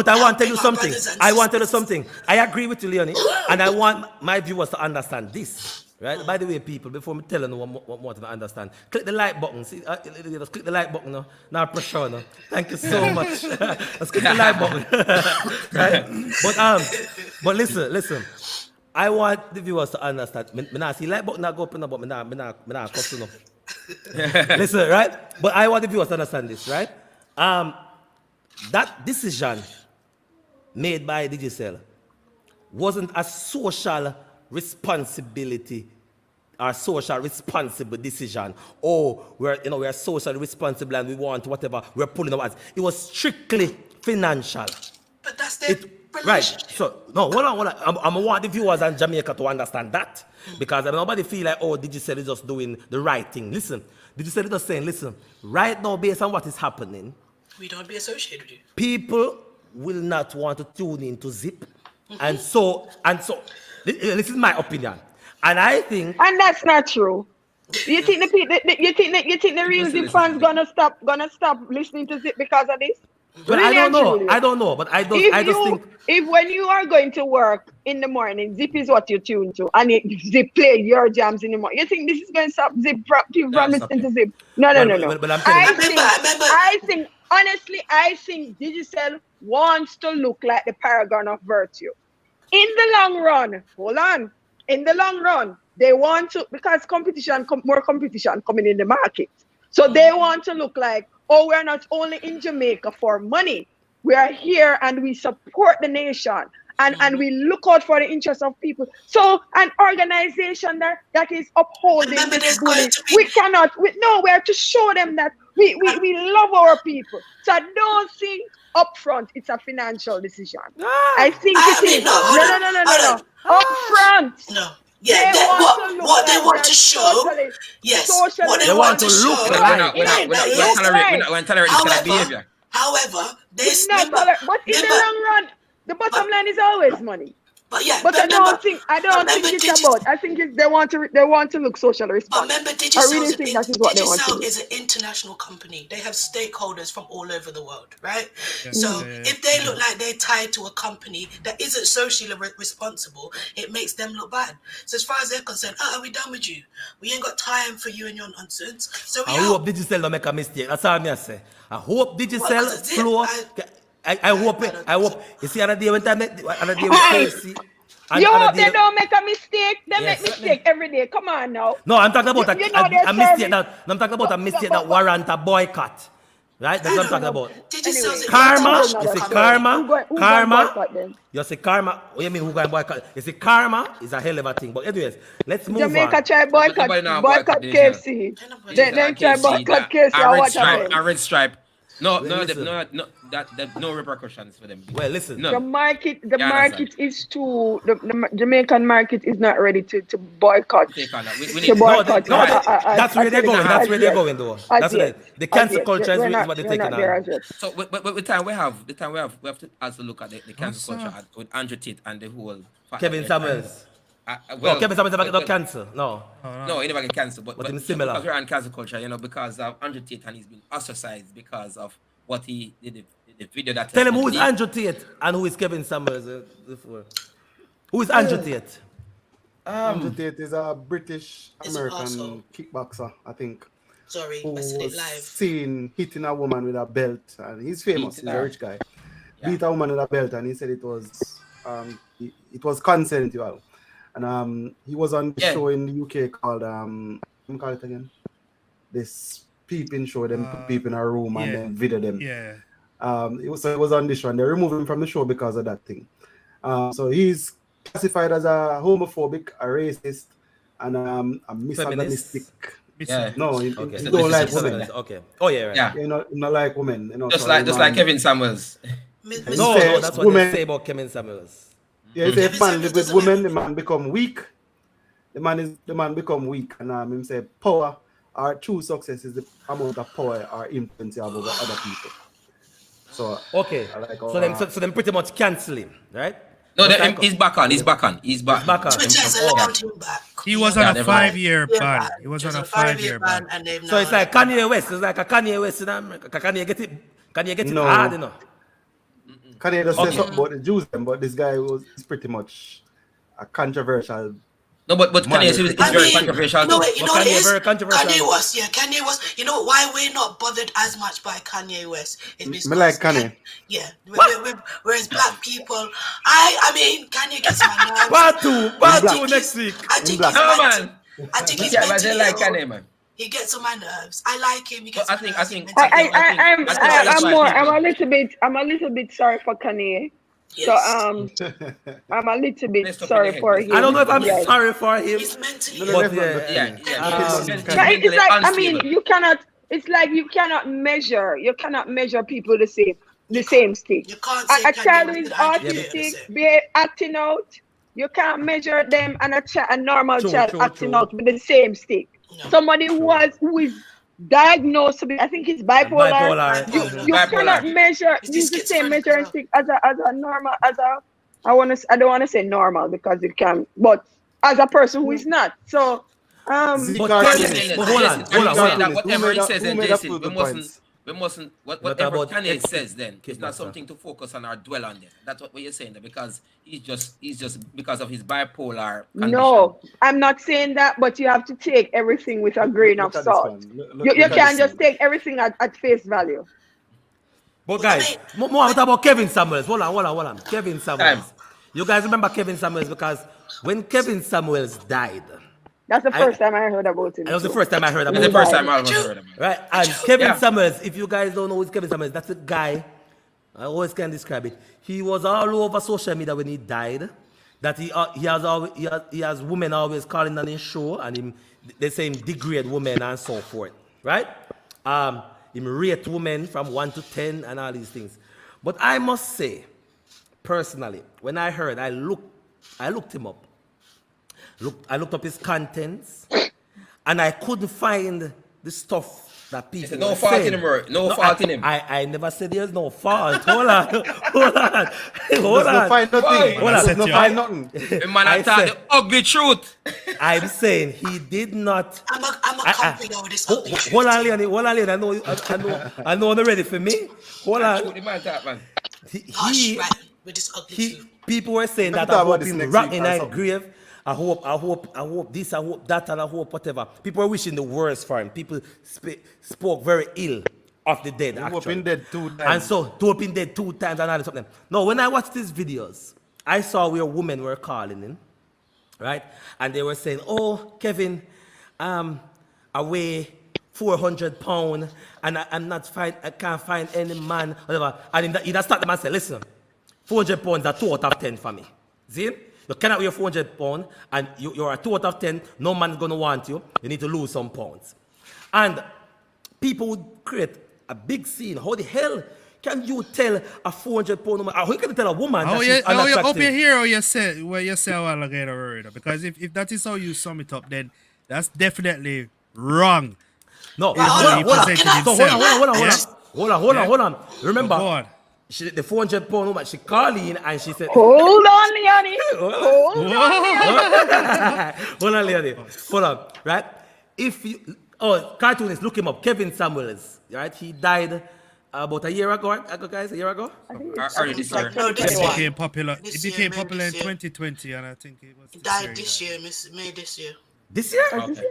I want to tell you helping our something. brothers and I want to tell you sisters. something. I agree with you, Leonie, and I want my viewers to understand this. Right? By the way, people, before me telling you what more to understand, click the like button. See, just click the like button. No? Not pressure. No? Thank you so much. Let's click the like button. Right? But listen. I want the viewers to understand. Me not see like button not go open up, but me not cuss you know. Listen, right? But I want the viewers to understand this, right? That decision made by Digicel wasn't a social responsibility or social responsible decision. Oh, we're socially responsible and we want whatever, we're pulling our ads. It was strictly financial. But that's their Right. relationship. So, no, hold on. I want the viewers in Jamaica to understand that. Because nobody feel like, oh, Digicel is just doing the right thing. Listen, Digicel is just saying, listen, right now, based on what is happening, We don't be associated with you. people will not want to tune into Zip. And so, this is my opinion. And I think, And that's not true. You think you think the real Zip fans gonna stop listening to Zip because of this? well, Really I and truly. don't know, but I just think, If when you are going to work in the morning, Zip is what you tune to, and Zip play your jams in the morning, you think this is going to stop Zip people from listening to Zip? No. But I'm telling you, I think honestly, I think Digicel wants to look like the paragon of virtue. In the long run, hold on. In the long run, they want to, because more competition coming in the market. So they want to look like, oh, we're not only in Jamaica for money. We are here and we support the nation and we look out for the interests of people. So an organization that is upholding Remember, this there's going bullying, to be- we have to show them that we love our people. So I don't think upfront it's a financial decision. I think it is. No. Upfront. No. Yeah, They want to look what they like want they're to show. socially- Yes. socially What they They want want to to show. look we're like. not tolerate this kind of behavior. However, It's not but in the long run, the bottom line is always money. But yeah, But I don't think it's about. I think they want to look socially responsible. Remember, I really think that is what they want to Digicel do. is an international company. They have stakeholders from all over the world, right? Yeah. So Yeah. if they look like they're tied to a company that isn't socially responsible, it makes them look bad. So as far as they're concerned, we're done with you. We ain't got time for you and your nonsense. So we I hope Digicel don't make a mistake. That's all me I say. I hope Digicel 'cause it's it. flow. I hope it. I hope. You see, other day when time, other day with Kelsey. You hope they don't make a mistake. They Yes. make mistake every day. Come on now. No, I'm talking about You know their a mistake service. that. No, I'm talking about a mistake that warrant a boycott. Right? That's what I'm talking about. Digicel's an Karma. international You see, company. karma. Who Karma. boycott them? You see, karma. What you mean? Who going boycott? You see, karma is a hell of a thing. But anyways, let's move Jamaica on. try Nobody now boycott boycott KFC. Nobody They try KFC, boycott that- KFC. and Or red what stripe, happened? and red stripe. No, Listen. no repercussions for them. Well, listen. No. The market Yeah, market is too. The Jamaican market is not ready to boycott. Take on that. We To need boycott. No, that's where they're going. That's where they're As going, though. As That's what yet. the cancel As culture yet. is We're not- what they're we're taking not there on. as yet. So, but with time we have to also look at the cancel sir. culture with Andrew Tate and the whole fact Kevin that- Samuels. well, Kevin Samuels never get no well, cancel. No. No, he never get cancelled. But him similar. because we're on cancel culture, because of Andrew Tate and he's been ostracized because of what he did, the video that. Tell him who is Andrew Tate and who is Kevin Samuels. Before. Who is Andrew Tate? Andrew Tate is a British It's an American arsehole. kickboxer, I think, Sorry, who I said it was live. seen hitting a woman with a belt, and he's famous. He's a rich guy. Yeah. Beat a woman with a belt, and he said it was consensual. And he was on the show in the UK called what do you call it again? This peeping show. Them put people in a room and then video them. Yeah. It was on this one. They removed him from the show because of that thing. So he's classified as a homophobic, a racist, and a misogynistic. Yeah. No, he Okay. don't like Feminist. women. Okay. Oh yeah, right. Yeah. You know, not like women. You know, Just so like man- Kevin Samuels. No, says that's what women- they say about Kevin Samuels. Yeah, if a Kevin man Samuels live with doesn't women, like- the man become weak. The man become weak, and him say power or true success is the amount of power or influence you have over other people. So Okay. I like So them pretty much cancel him, right? No, Just like- he's back on. He's back on. He's back on. Twitter has allowed him back. He was Yeah, on a they're 5-year Yeah, ban. He was on a 5-year ban. and they've So it's now- like Kanye West. It's like a Kanye West in America. Kanye get it No. hard, you know. Kanye just say Okay. something about the Jews, but this guy was pretty much a controversial. No, but Kanye is I very mean, controversial. You know too. what Kanye it is? very controversial. Kanye was. You know why we're not bothered as much by Kanye West? Is because Me like Kanye. Yeah. Whereas black people, I mean, Kanye gets my nerves. Part two I think next he's- week. I think Black. he's No, mentally- man. I think he's Yeah, but I mentally like ill. Kanye, man. He gets on my nerves. I like him. He gets I on my think- nerves. I think- He's I mentally think- I'm a little bit sorry for Kanye. Yes. So I'm a little bit Let's stop sorry in the for head. him. I don't know if I'm Yes. sorry for him. He's mentally No, ill. no, But no, yeah. no, Yeah. But it's like, I mean, you cannot. It's like you cannot measure. You cannot measure people the same stick. You can't say A child Kanye who is West and Kanye autistic, West. be acting out. You can't measure them and a normal True, child true, acting true. out with the same stick. No. Somebody who is diagnosed with, I think it's bipolar. Bipolar. You Bipolar. cannot measure. Is Use this the same schizophrenic measuring or not? stick as a normal I don't want to say normal because it can, but as a person who is not. So Zeke But Carter- Kanye- but hold on. Whatever he Who says, made then that Jason, prove we the mustn't. points? We mustn't. Not Whatever about Kanye ex- says, then it's not kidnapper. something to focus on or dwell on. Then that's what you're saying. There, because he's just because of his bipolar. Condition. no, I'm not saying that, but you have to take everything with a grain of Look at this salt. one. Look You at can't this just one. take everything at face value. But guys, more about Kevin Samuels. Hold on. Kevin Samuels. You guys remember Kevin Samuels because when Kevin Samuels died, That's the first time I heard about him. that was the first time I heard about It's the him. first time I've ever heard of it. Right? And Kevin Yeah. Samuels, if you guys don't know who's Kevin Samuels, that's a guy, I always can describe it. He was all over social media when he died. That he has women always calling on his show and they say him degrade women and so forth. Right? Him rate women from 1 to 10 and all these things. But I must say, personally, when I heard, I looked him up. I looked up his contents and I couldn't find the stuff that people no were fault saying. in him, bro. No fault in him. I never said there's no fault. Hold on. Hold on. Hold There's no on. find nothing. Hold on. There's no find nothing. The man I tell the ugly truth. I'm saying he did not. I'm a company with this ugly truth. Hold on, Leonie. Hold on, Leonie. I know you're ready for me. Hold on. The man talk, man. Hush, right, with this ugly truth. People were saying that I hope him rot in a grave. I hope this, I hope that, and I hope whatever. People were wishing the worst for him. People spoke very ill of the dead, actually. Hoping dead 2 times. And so, to have been dead 2 times and all this something. No, when I watched these videos, I saw where women were calling in, right? And they were saying, oh, Kevin, I weigh 400 pounds, and I can't find any man, whatever. And he started them and said, listen, 400 pounds are 2 out of 10 for me. See? You cannot weigh 400 pounds, and you're a 2 out of 10, no man's going to want you. You need to lose some pounds. And people would create a big scene. How the hell can you tell a 400 pound woman? How can you tell a woman that she's unattractive? Hope you hear what you say a while ago, because if that is how you sum it up, then that's definitely wrong. No, hold on. Remember, the 400 pound woman, she called in and she said, hold on, Leonie. Hold on. Hold on, Leonie. Hold on, right? If you, cartoonist, look him up. Kevin Samuels, right? He died about a year ago, guys. A year ago. This year. It became popular. It became popular in 2020, and I think it was. He died this year, May this year. This year? Okay.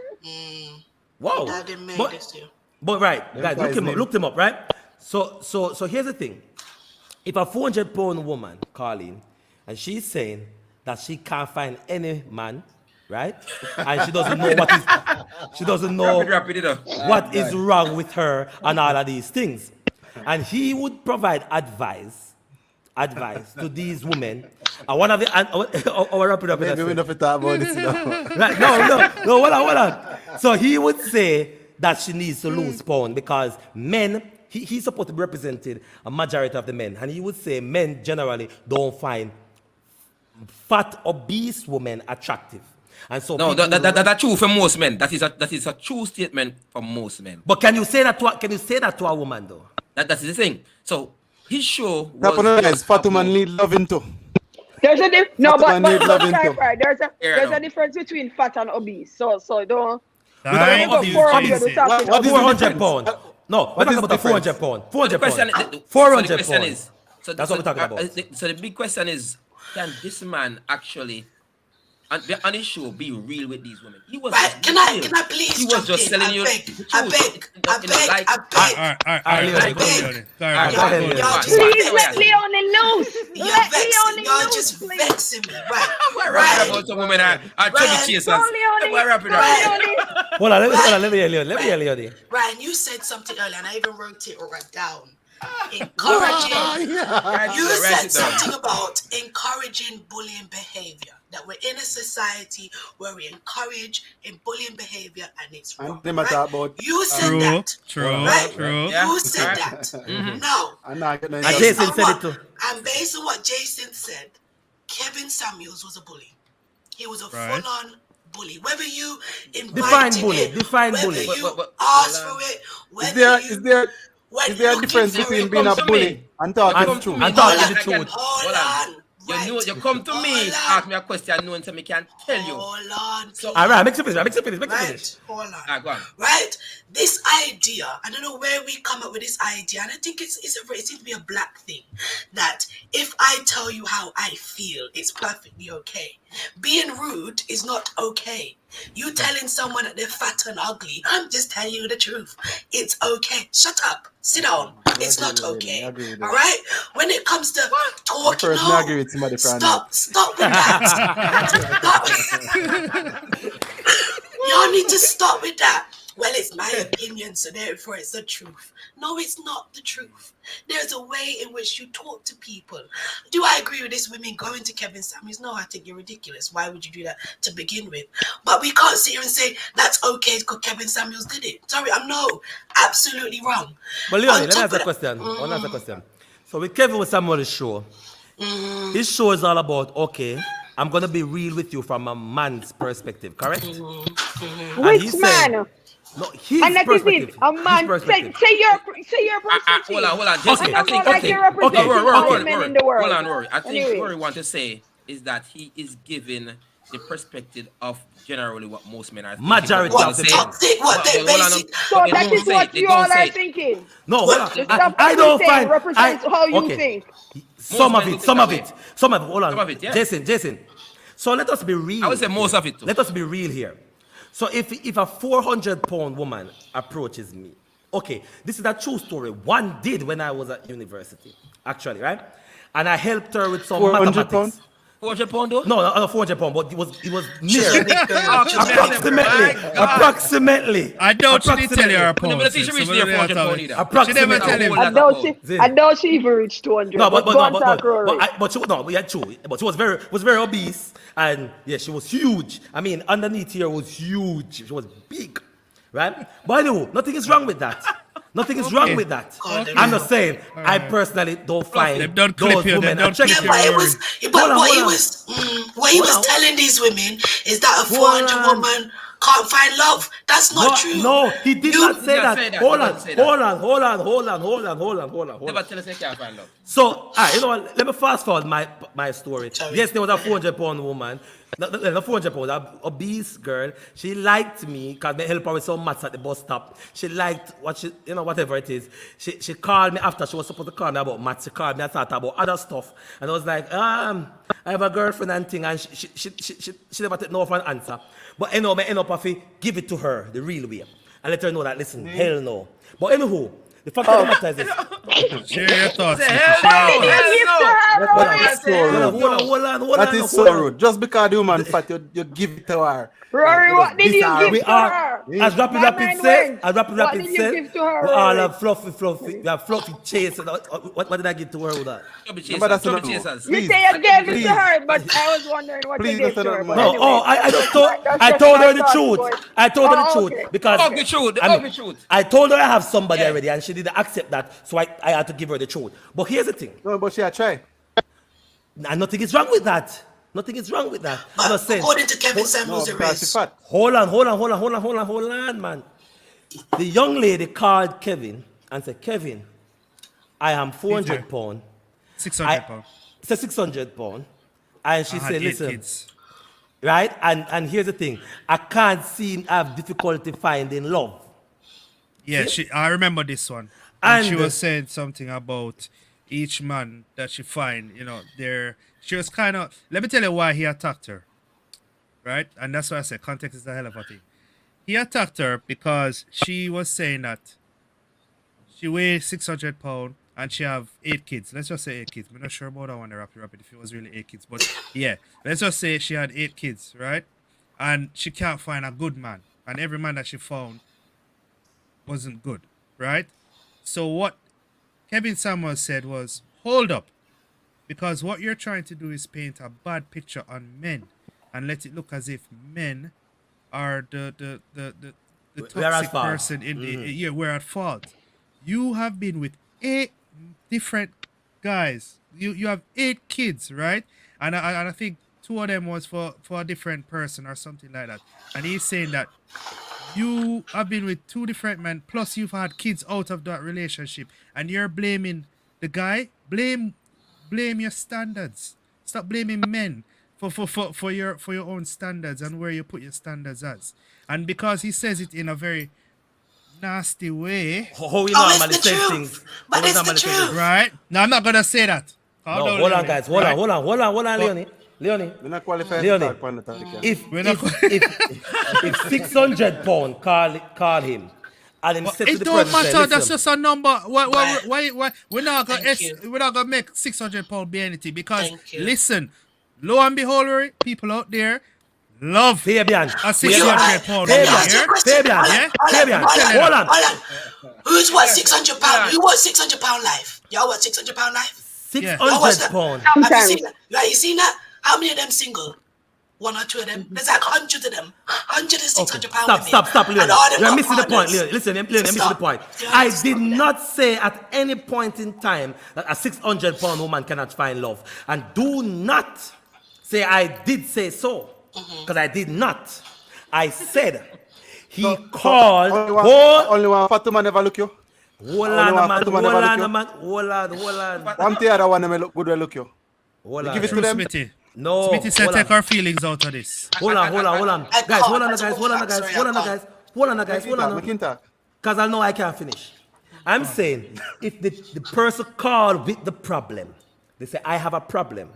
Wow. He died in May this year. But right, guys, look him up, right? So here's the thing. If a 400 pound woman call in and she's saying that she can't find any man, right? And she doesn't know what is wrong with her and all of these things. And he would provide advice to these women. And one of the I'll wrap it up. Maybe we don't talk about this now. Right, no, hold on. So he would say that she needs to lose pound because men, he's supposed to be represented a majority of the men, and he would say men generally don't find fat, obese women attractive. And so that's true for most men. That is a true statement for most men. But can you say that to a woman though? That's the thing. So his show was fat woman need loving too. There's a difference. No, but there's a difference between fat and obese. So don't. What is 400 pounds. No, we're talking about the 400 pounds. 400 pounds. 400 pounds. That's what we're talking about. So the big question is, can this man actually, on his show, be real with these women? He was right. Can I please? He was just telling you. I beg. Please let Leonie loose. You're just vexing me, right? Right. About some women are chubby chasers. Wrap it up. Hold on, let me hear Leonie. Ryan, you said something earlier, and I even wrote it right down. Encouraging. You said something about encouraging bullying behavior. That we're in a society where we encourage in bullying behavior, and it's wrong. Right? You said that. True. You said that. Now, Jason said it too. And based on what Jason said, Kevin Samuels was a bully. He was a full-on bully. Whether you invited define bully. You asked for it. Is there a difference between being a bully and talking the truth? Hold on. Right. You come to me, ask me a question, knowing so me can tell you. Hold on. So, all right, make it finish. Hold on. Go on. Right? This idea, I don't know where we come up with this idea, and I think it seems to be a black thing, that if I tell you how I feel, it's perfectly okay. Being rude is not okay. You telling someone that they're fat and ugly, I'm just telling you the truth. It's okay. Shut up. Sit down. It's not okay. All right? When it comes to talking, stop with that. Y'all need to stop with that. Well, it's my opinion, so therefore it's the truth. No, it's not the truth. There's a way in which you talk to people. Do I agree with this women going to Kevin Samuels? No, I think you're ridiculous. Why would you do that to begin with? But we can't sit here and say that's okay because Kevin Samuels did it. Sorry, I'm absolutely wrong. But Leonie, let me ask a question. So with Kevin Samuels' show, his show is all about, okay, I'm going to be real with you from a man's perspective, correct? Which man? No, his And that is perspective. it. A His man, perspective. say your perspective. Hold on. I Jason, I don't know think, like you're representing all the men in the world. Hold on, Rory. I think Anyway. Rory want to say is that he is giving the perspective of generally what most men are thinking. Majority But of the say- men. Toxic, what they hold on, basic. So but they that don't is say what it. They you don't all say are it. thinking. No, hold on. Stuff I don't everything find represents how you okay. think. Some Most of men it, think some that of way. it, some of it. Hold on, Some of it, yeah. Jason. So let us be real. I would say most here. of it too. Let us be real here. So if a 400-pound woman approaches me, okay, this is a true story. One did when I was at university, actually, right? And I helped her with some 400 mathematics. pounds? 400 pound though? No, not 400 pounds, but it was She's near. a big girl. Approximately. I doubt she didn't tell you her But pounds. she so reached we there don't have 400 to- pound either. She never Approximately. tell him. I doubt she even reached 200. No, but go on, talk, Rory. true. But she was very obese, and yeah, she was huge. I mean, underneath here was huge. She was big, right? But anyway, nothing is wrong with that. Nothing is wrong with that. Okay. I'm just saying, I personally don't find Them don't clip those you, them women don't clip attractive. Yeah, you. but it was, Hold on, what hold he on. was, what he was Hold on. telling these women is that a Hold 400 on. woman can't find love. That's not true. No, he did You- not say did not that. say that. Hold He on, didn't say that. hold on. Never tell us you can't find love. So, all right, you know what? Let me fast forward my story. Sorry. Yes, there was a 400-pound woman, not 400 pounds, an obese girl. She liked me because I helped her with some maths at the bus stop. She liked whatever it is. She called me after she was supposed to call me about maths. She called me and started about other stuff. And I was like, I have a girlfriend and thing, and she never take no for an answer. But I end up having give it to her the real way and let her know that listen, hell no. But anywho, the fact of the matter is this. Share your thoughts. Say, Nikki, hell share no, your thoughts. Give to her, That Rory. is so rude. Hold That on, is so rude. Just because the woman fat, you give it to her. Rory, what did you give We to are, her? as My Rapid man said, went. as What Rapid did you said, give to her, we all Rory? have fluffy, we have fluffy chase. What did I give to her with that? Remember that's Trouble enough. chasers. You Please, say you gave it please. to her, but I was wondering what Please, you gave that's to her. not But no. anyway, No, I that's told just her my the thoughts truth. going. I told her the Oh, truth okay. because Ugly truth, the I mean, ugly truth. I told her I have somebody Yeah. already, and she didn't accept that, so I had to give her the truth. But here's the thing, No, but she a try. and nothing is wrong with that. Nothing is wrong with that. I'm But just saying. according to Kevin No, Samuels, because she fat. Hold on, man. The young lady called Kevin and said, Kevin, I am 400 pounds. 600 pounds. It's a 600 pounds. And she I had said, 8 listen, kids. right? And here's the thing. I can't seem to have difficulty finding love. Yeah, See? I remember this one. And she And- was saying something about each man that she find, she was kind of, let me tell you why he attacked her. Right? And that's why I said context is a hell of a thing. He attacked her because she was saying that she weighs 600 pounds and she have 8 kids. Let's just say 8 kids. I'm not sure about that one, the rapid, if it was really 8 kids. But yeah, let's just say she had 8 kids, right? And she can't find a good man. And every man that she found wasn't good, right? So what Kevin Samuels said was, hold up. Because what you're trying to do is paint a bad picture on men and let it look as if men are the We're at toxic fault. person in yeah, we're at fault. You have been with 8 different guys. You have 8 kids, right? And I think 2 of them was for a different person or something like that. And he's saying that you have been with 2 different men, plus you've had kids out of that relationship, and you're blaming the guy. Blame your standards. Stop blaming men for your own standards and where you put your standards as. And because he says it in a very nasty way, How we Oh, it's normally the say truth. things. But how we it's the normally say truth. things. right? Now I'm not gonna say that. Calm No, down, hold on, Leonie, guys. Hold right? on, Leonie. We're not qualified Leonie, to talk on the topic. If We're not if 600 pound call him and him said to It the don't president, matter. That's listen, just a number. Why we're not Thank gonna you. we're not gonna make 600 pound be anything because Thank you. listen, lo and behold, Rory, people out there love Fabian, a 600 pound Let me woman. ask you a Yeah? question. Fabian, Yeah? Fabian, Hold on. hold on. Who's what 600 pound? Who wants 600 pound life? Y'all want 600 pound life? 600 Y'all watch that? pound. Have you Sometimes. seen that? Right, you seen that? How many of them single? 1 or 2 of them? There's like hundreds of them. 100 and 600 pound women. Stop, Leonie. And all them You're got missing the point, partners. Leonie. Listen, Leonie, you're missing the Stop. point. Yeah, I stop did that. not say at any point in time that a 600 pound woman cannot find love. And do not say I did say so. Because I did not. I said, He called. Only one fat man never look you. Hold on, man. Hold on. One the other one may look good, look you. Hold You on. give it to True, them. Smitty. No. Smitty said hold take on. our feelings out of this. Hold on. Guys, hold on, guys. Because I know I can't finish. I'm saying, if the person called with the problem, they say, I have a problem.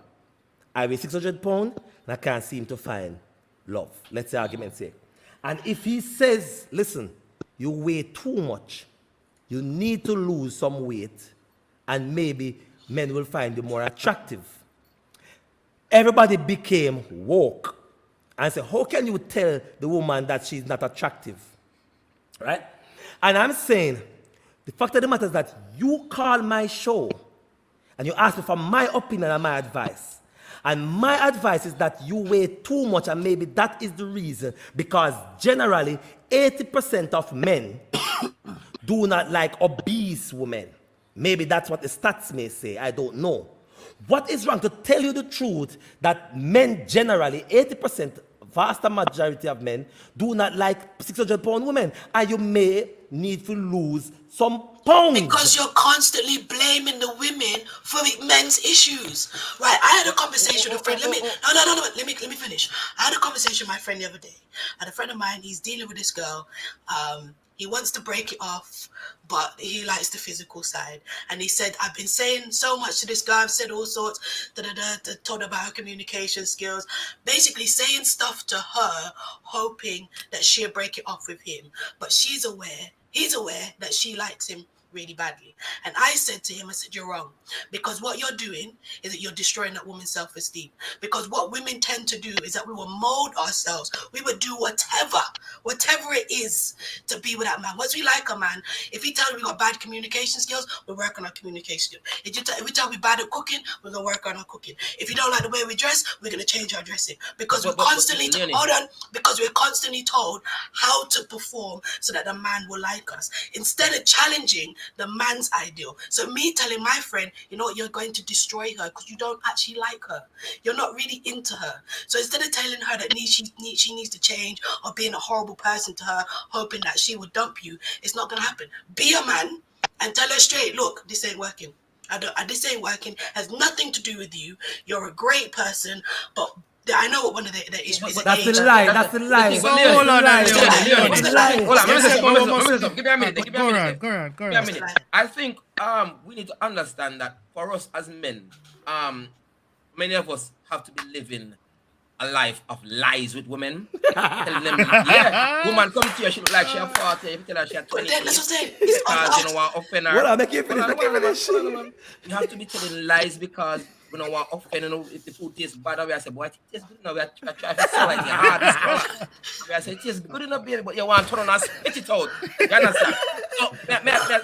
I weigh 600 pounds and I can't seem to find love. Let's say argument's sake. And if he says, listen, you weigh too much, you need to lose some weight, and maybe men will find you more attractive. Everybody became woke and said, how can you tell the woman that she's not attractive? Right? And I'm saying, the fact of the matter is that you call my show and you ask me for my opinion and my advice. And my advice is that you weigh too much, and maybe that is the reason, because generally 80% of men do not like obese women. Maybe that's what the stats may say, I don't know. What is wrong? To tell you the truth, that men generally, 80%, vast majority of men, do not like 600-pound women. And you may need to lose some pounds. Because you're constantly blaming the women for men's issues. Right, I had a conversation with a friend. Let me finish. I had a conversation with my friend the other day. And a friend of mine, he's dealing with this girl. He wants to break it off, but he likes the physical side. And he said, I've been saying so much to this girl. I've said all sorts, told about her communication skills, basically saying stuff to her, hoping that she'll break it off with him. But he's aware that she likes him really badly. And I said to him, I said, you're wrong. Because what you're doing is that you're destroying that woman's self-esteem. Because what women tend to do is that we will mold ourselves. We would do whatever it is to be with that man. Once we like a man, if he tells me we got bad communication skills, we work on our communication skills. If we tell me bad at cooking, we're going to work on our cooking. If you don't like the way we dress, we're going to change our dressing. Because we're constantly told how to perform so that the man will like us, instead of challenging the man's ideal. So me telling my friend, you know what, you're going to destroy her because you don't actually like her. You're not really into her. So instead of telling her that she needs to change or being a horrible person to her, hoping that she would dump you, it's not going to happen. Be a man and tell her straight, look, this ain't working. This ain't working. Has nothing to do with you. You're a great person, but I know what one of the issues is. That's the lie. That's the lie. Hold on, Give me a minute. Go on. I think we need to understand that for us as men, many of us have to be living a life of lies with women. Telling them, woman come to you, she look like she 40, if you tell her she 20. Because you don't want to offend her. Well, make you finish. You have to be telling lies because we don't want to offend, if the food tastes bad, I say, boy, it tastes good enough. We are trying to sell it in your heart. We say, it tastes good enough, baby, but you want to turn on and spit it out. You understand? So,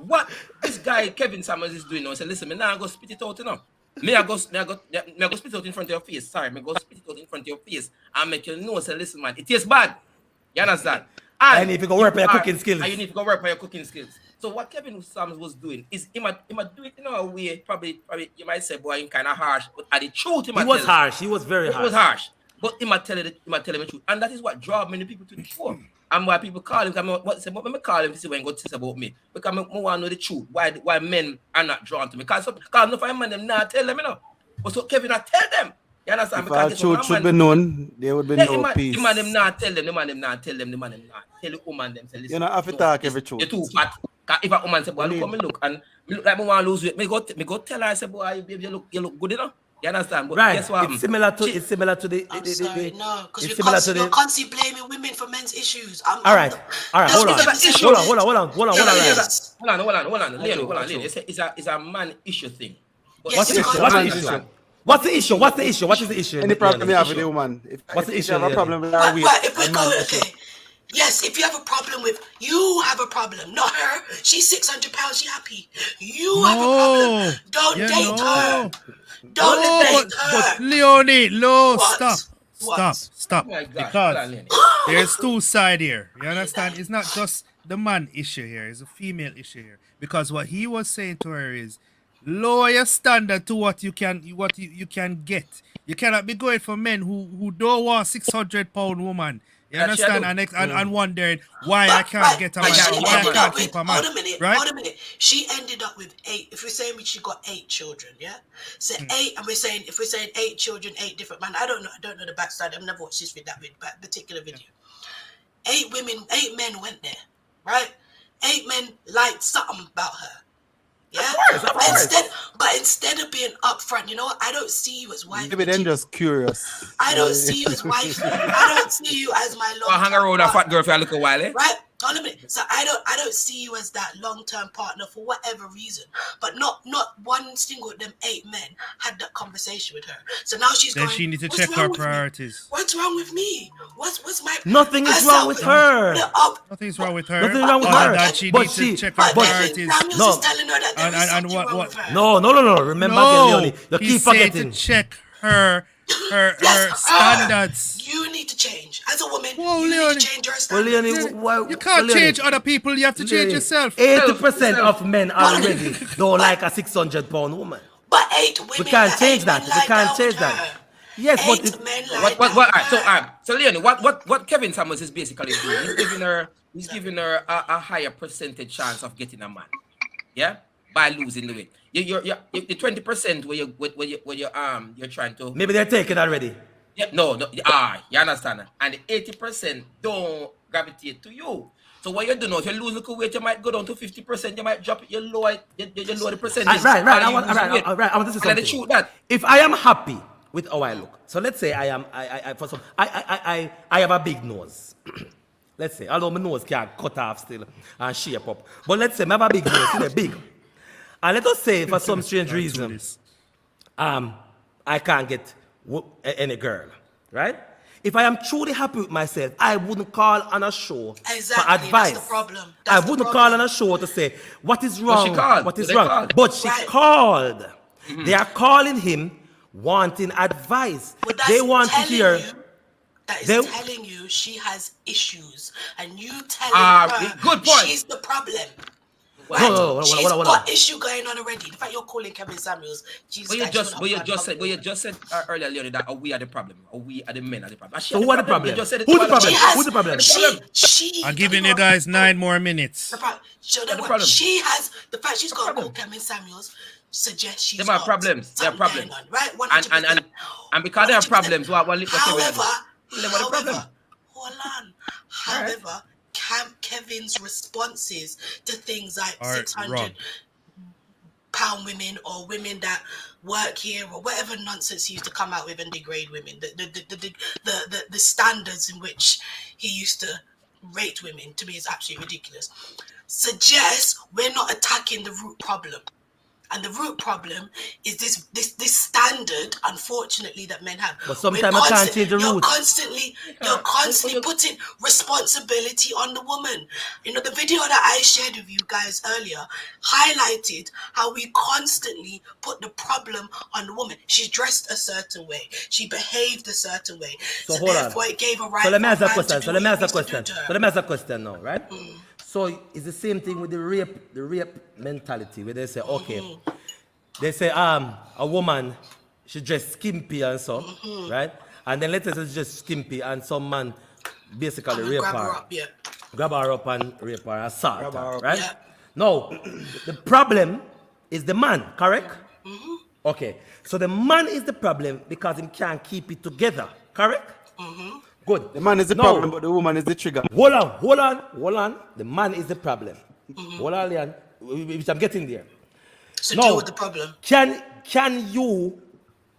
what this guy, Kevin Samuels, is doing now, say, listen, me now go spit it out, you know. Me I go spit it out in front of your face. Sorry, me go spit it out in front of your face and make you know, say, listen, man, it tastes bad. You understand? And you need to go work on your cooking skills. And you need to go work on your cooking skills. So what Kevin Samuels was doing is he might do it in a way, probably you might say, boy, he's kind of harsh, but at the truth, he was harsh. He was very harsh. He was harsh. But he might tell him the truth. And that is what draw many people to the show. And why people call him, what me call him to see when go to about me. Because I want to know the truth. Why men are not drawn to me. Because no for men them not tell them, you know. But so Kevin not tell them. You understand? If our truth should be known, there would be no peace. The man them not tell them, the man them not tell the woman them say, listen. You know, have to talk every truth. You're too fat. If a woman say, boy, look and me look like me want to lose weight, me go tell her, I say, boy, baby, you look good enough. You understand? But right. Guess what? It's similar to the. I'm sorry, no, because you're constantly blaming women for men's issues. All right. Hold on. Leon. It's a man issue thing. What's the issue? What is the issue? Any problem you have with the woman? What's the issue? If you have a problem with her weight, yes, if you have a problem with, you have a problem, not her. She's 600 pounds, she's happy. You have a problem. Don't date her. Don't date her. But Leonie, stop. Oh Because there's two sides here. You understand? It's not just the man issue here. It's a female issue here. Because what he was saying to her is, lower your standard to what you can get. You cannot be going for men who don't want 600-pound woman. You understand? And wondering why I can't get a man, or why I can't keep a man. Hold a minute. She ended up with 8. If we're saying she got 8 children, yeah. So 8, and if we're saying 8 children, 8 different men. I don't know the backside. I've never watched this particular video. 8 women, 8 men went there, right? 8 men liked something about her. Yeah, of course. Instead of being upfront, you know what? I don't see you as wife. Maybe then just curious. I don't see you as wife. I don't see you as my long. Hang around a fat girl for a little while, eh? Right? Hold a minute. So I don't see you as that long-term partner for whatever reason. But not one single of them 8 men had that conversation with her. So now she's then going. She needs to "What's check her wrong with me? priorities. What's wrong with me? What's my? Nothing is wrong with her. Nothing's wrong with her. Nothing wrong with her. That she But needs to check her But priorities. Samuels is telling her that there is And something what- wrong what- with her. No. Remember, Leonie, you he's keep saying forgetting. to check her Yes, standards. You need to change. As a woman, Whoa, you need Leonie. to change your Well, standards. Leonie, You can't change other people. You have to change yourself. 80% of men already don't like a 600-pound woman. But 8 women. We can't change that. We can't change her. that. Yes, but 8 men So Leonie, what Kevin Samuels is basically doing, he's giving her a higher percentage chance of getting a man. Yeah? By losing the weight. You're the 20% where you're trying to. maybe they're taken already. Yeah, no, you understand? And the 80% don't gravitate to you. So what you do now, if you lose little weight, you might go down to 50%, you might drop it, you lower the percentage. Right. I want to say something. And the truth that If I am happy with how I look, so let's say I have a big nose. Let's say, although my nose can cut off still and shape up. But let's say I have a big nose, still big. And let us say for some strange reason, I can't get any girl, right? If I am truly happy with myself, I wouldn't call on a show for advice. That's the problem. I wouldn't call on a show to say what is wrong. she called. What is They wrong? called. But she Right. called. They are calling him, wanting advice. But that's They want to telling hear. you- That is they- telling you she has issues, and you telling her good point. she's the problem. No, Right? no, She's hold on. got issue going on already. In fact, you're calling Kevin Samuels. Jesus But you Christ, just said earlier, Leonie, that we are the problem, or we are the men are the problem. So who are the problem? You just said it Who's the all about- problem? Who's the problem? She. I'm giving you guys 9 more minutes. The problem. So the problem. she has the fact she's got to problem. call Kevin Samuels suggests she's There are got problems. There are something problems. going on, right? 100%. And because there are 100%. problems, what Kevin However, do? What the problem? hold on. However, Kevin's responses to things like Are 600 wrong. pound women or women that work here or whatever nonsense he used to come out with and degrade women, the standards in which he used to rate women, to me, is absolutely ridiculous. Suggests we're not attacking the root problem. And the root problem is this standard, unfortunately, that men have. But sometimes I can't change the You're root. constantly putting responsibility on the woman. You know, the video that I shared with you guys earlier highlighted how we constantly put the problem on the woman. She dressed a certain way. She behaved a certain way. So hold on. Therefore, it gave a right. So let me ask for a a man question. to So do let me what ask a he needs to question. do to her. So let me ask a question now, right? So it's the same thing with the rape mentality where they say, okay, they say a woman she dress skimpy and so, right? And then let's say she's just skimpy and some man basically rape Grab her her. up, yeah. Grab her up and rape her, assault Grab her her, up. right? Yeah. Now, the problem is the man, correct? Okay, so the man is the problem because he can't keep it together, correct? Good. The man is the Now, problem, but the woman is the trigger. Hold on. The man is the problem. Hold on, Leon, which I'm getting there. So No. deal with the problem. Can you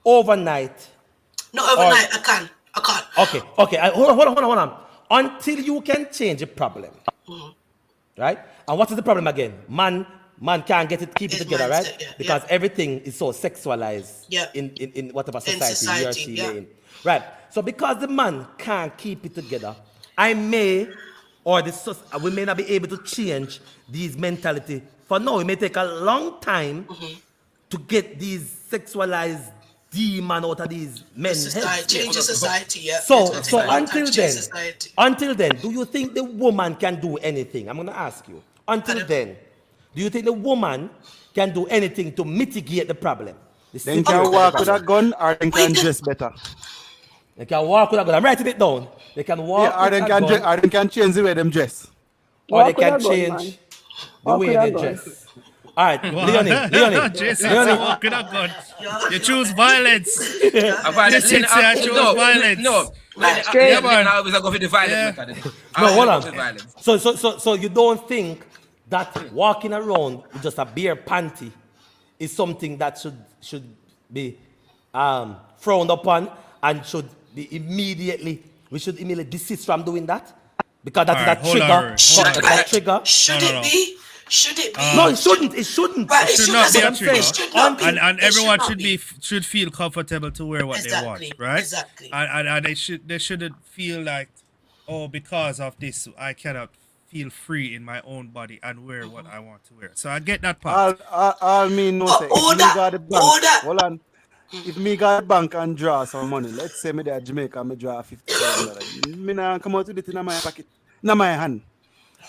overnight? Not overnight. I can't. Okay. Hold on. Until you can change the problem, right? And what is the problem again? Man can't keep it His together, mindset, right? yeah, Because yeah. everything is so sexualized Yeah. in whatever society, he or society, she yeah. in. Right. So because the man can't keep it together, we may not be able to change these mentality. For now, it may take a long time to get these sexualized demon out of these men's heads. Change the society, yeah. So It's gonna take a long time to change society. until then, do you think the woman can do anything? I'm gonna ask you. Until then, do you think the woman can do anything to mitigate the problem? Then can walk with a gun or then can dress better. They can walk with a gun. I'm writing it down. They can walk Yeah, or with they a can, gun. or they can change the way them dress. Or they Walk with can a gun, change man. the Walk way with a they gun. dress. All right, Wow. Leonie. Jason say walk with a gun. You choose violence. Jason say I choose violence. No. Straight. Leon always go for the violent Yeah. method. No, hold Always on. go for violence. So you don't think that walking around with just a bare panty is something that should be frowned upon and should be we should immediately desist from doing that? Because that is Alright, a hold trigger. on, Ray. That's a trigger. Should No. it be? Should it be? No, it shouldn't. It shouldn't. Right, it should should not be a not trigger. It should not be. And It everyone not should feel comfortable to wear what they Exactly, want, right? exactly. And they shouldn't feel like, oh, because of this I cannot feel free in my own body and wear what I want to wear. So I get that part. All me know say, all if me that- got the bank, all that- hold on. If me got a bank and draw some money, let's say me there at Jamaica, me draw $50,000. Me nah come out with it in my pocket, in my hand.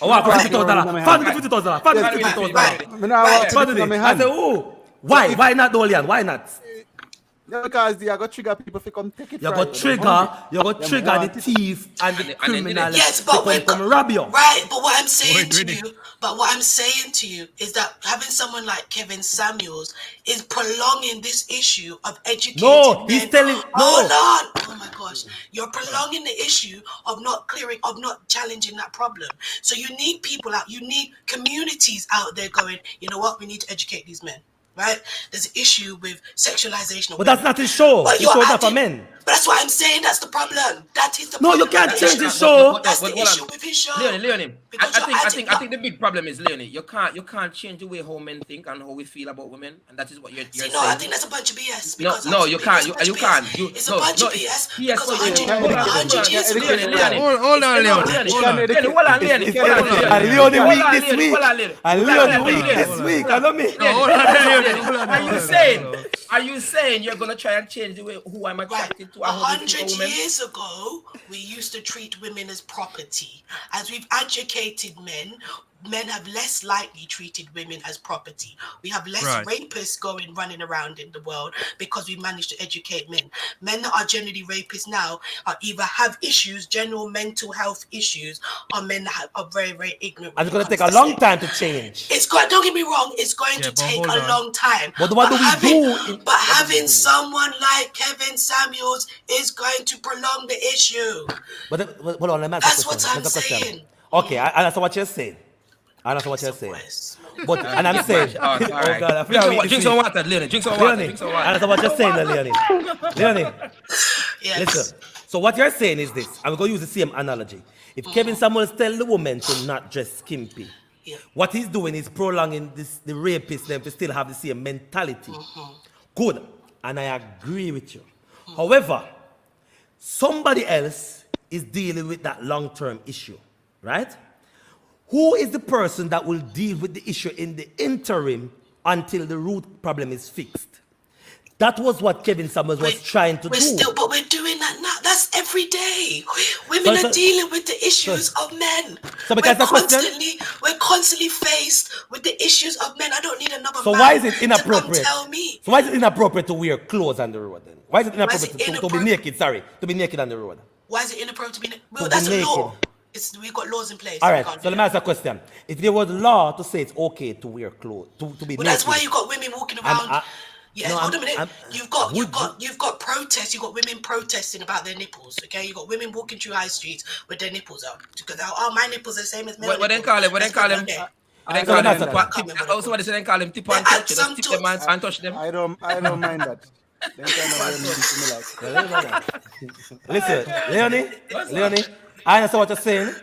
Oh, wow, $50,000. $50,000. $50,000. Me nah walk with it in my I hand. say, oh, why? Why not, Dolian? Why not? Yeah, because they are going to trigger people to come take it. You from got trigger the thief and the criminal Yes, to but when come rob you. right, but what I'm saying to really? you, is that having someone like Kevin Samuels is prolonging this issue of educating No, men. he's telling Hold on. Oh my gosh, you're prolonging the issue of not challenging that problem. So you need people out, you need communities out there going, you know what, we need to educate these men. Right? There's an issue with sexualization of But that's women. not his show. But His you're show is not for adding- men. But that's what I'm saying. That's the problem. That is the No, problem. you can't That's change the the issue. show. That's the But hold issue on. with his show. Leonie, Because you're I adding- think the big problem is, Leonie, you can't change the way how men think and how we feel about women, and that is what you're See, saying. no, I think that's a bunch of BS. No, because no, you it's can't. a bunch You of can't. BS. You- It's no, a bunch no, of BS. yes, Because so 100 hold on, 100 years ago. Leonie. Hold on, Leon. Hold on, Leonie, Hold on. Leonie. And Leonie Hold weak on, this Leonie, week. hold on, Leonie. And Hold on, Leonie Leonie, weak Leonie. this week. I know me. Are you saying you're gonna try and change the way who I'm attracted to? and how we think 100 of women? years ago, we used to treat women as property. As we've educated men have less likely treated women as property. We have less Right. rapists running around in the world because we managed to educate men. Men that are generally rapists now are either have issues, general mental health issues, or men that are very, very ignorant. And it's when going to it take a comes to long sex. time to change. It's going. Don't get me wrong. It's going Yeah, to but take hold a on. long time. But what do we do? But having someone like Kevin Samuels is going to prolong the issue. But hold on, let me ask That's a what question. I'm That's a question. saying. Okay, I understand what you're saying. I understand what you're saying. Yes. But, and I'm saying, All oh right. God, I feel Drink some water, Leonie. Drink some water. Leonie, Drink some I water. understand what you're saying, Leonie. Leonie, Yes. listen. So what you're saying is this. I'm going to use the same analogy. If Kevin Samuels tell the woman to not dress skimpy, Yeah. what he's doing is prolonging the rapists them to still have the same mentality. Good. And I agree with you. However, somebody else is dealing with that long-term issue, right? Who is the person that will deal with the issue in the interim until the root problem is fixed? That was what Kevin Samuels was trying to do. But we're doing that now. That's every day. Women So- are dealing with the issues of men. So because the question- We're constantly faced with the issues of men. I don't need another So man why is it to inappropriate? come tell me. So why is it inappropriate to wear clothes on the road then? Why is it Why is it inappropriate to be naked? Sorry, to be naked on the road. Why is it inappropriate to be? Well, To that's be a law. naked. We've got laws in place. All We right. can't So do let me that. ask you a question. If there was law to say it's okay to wear clothes, to be Well, naked, that's why you got women walking around. Yes, no, hold a I'm- minute. I'm- You've got protests. You've got women protesting about their nipples. Okay, you've got women walking through high streets with their nipples out because my nipples are the same as men. What they call him? What they call him? Okay. What they So call let me him? ask you a Also, what they say they call him tip and Yeah, touch. and Just some tip them and touch them. I don't mind that. They kind of like. listen, Leonie, I understand what you're saying.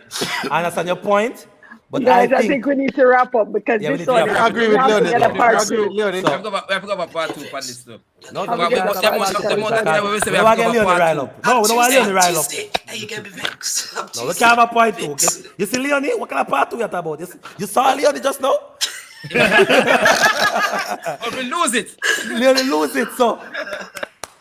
I understand your point. But Guys, I think we need to wrap up because Yeah, we this need to one wrap I up. agree with Leonie. Get a part I agree with two. Leonie. We have to go about part 2 on this stuff. No, Have no, a good no, one. no, Bye, no, bye, no, bye. no, We we have don't to want go Leonie about rile part up. No, we don't want Leonie rile up. And you get me vexed. I'm No, we Tuesday. can't have a point 2. Okay? You see Leonie? What kind of part 2 you're talking about? You saw Leonie just now? Or we lose it. Leonie lose it. So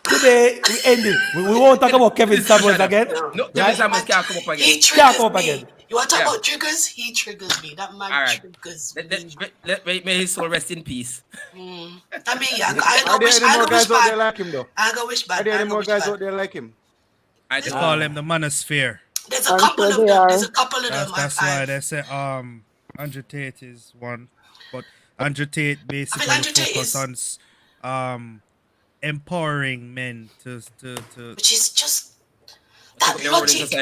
today we end it. We won't talk about Kevin Samuels again. No, Kevin Samuels can't come up again. He Can't triggers come up me. again. You want to talk Yeah. about triggers? He triggers me. That man All right. triggers Let- me. May his soul rest in peace. I mean, yeah, I Are go there wish any more bad. guys out there like him though? I go wish Are bad. there I any go more wish guys bad. out there like him? I They call him the Manosphere. There's a couple of them. There's a couple of them. That's why they say Andrew Tate is one, but Andrew Tate basically focus on empowering men to which is just that logic.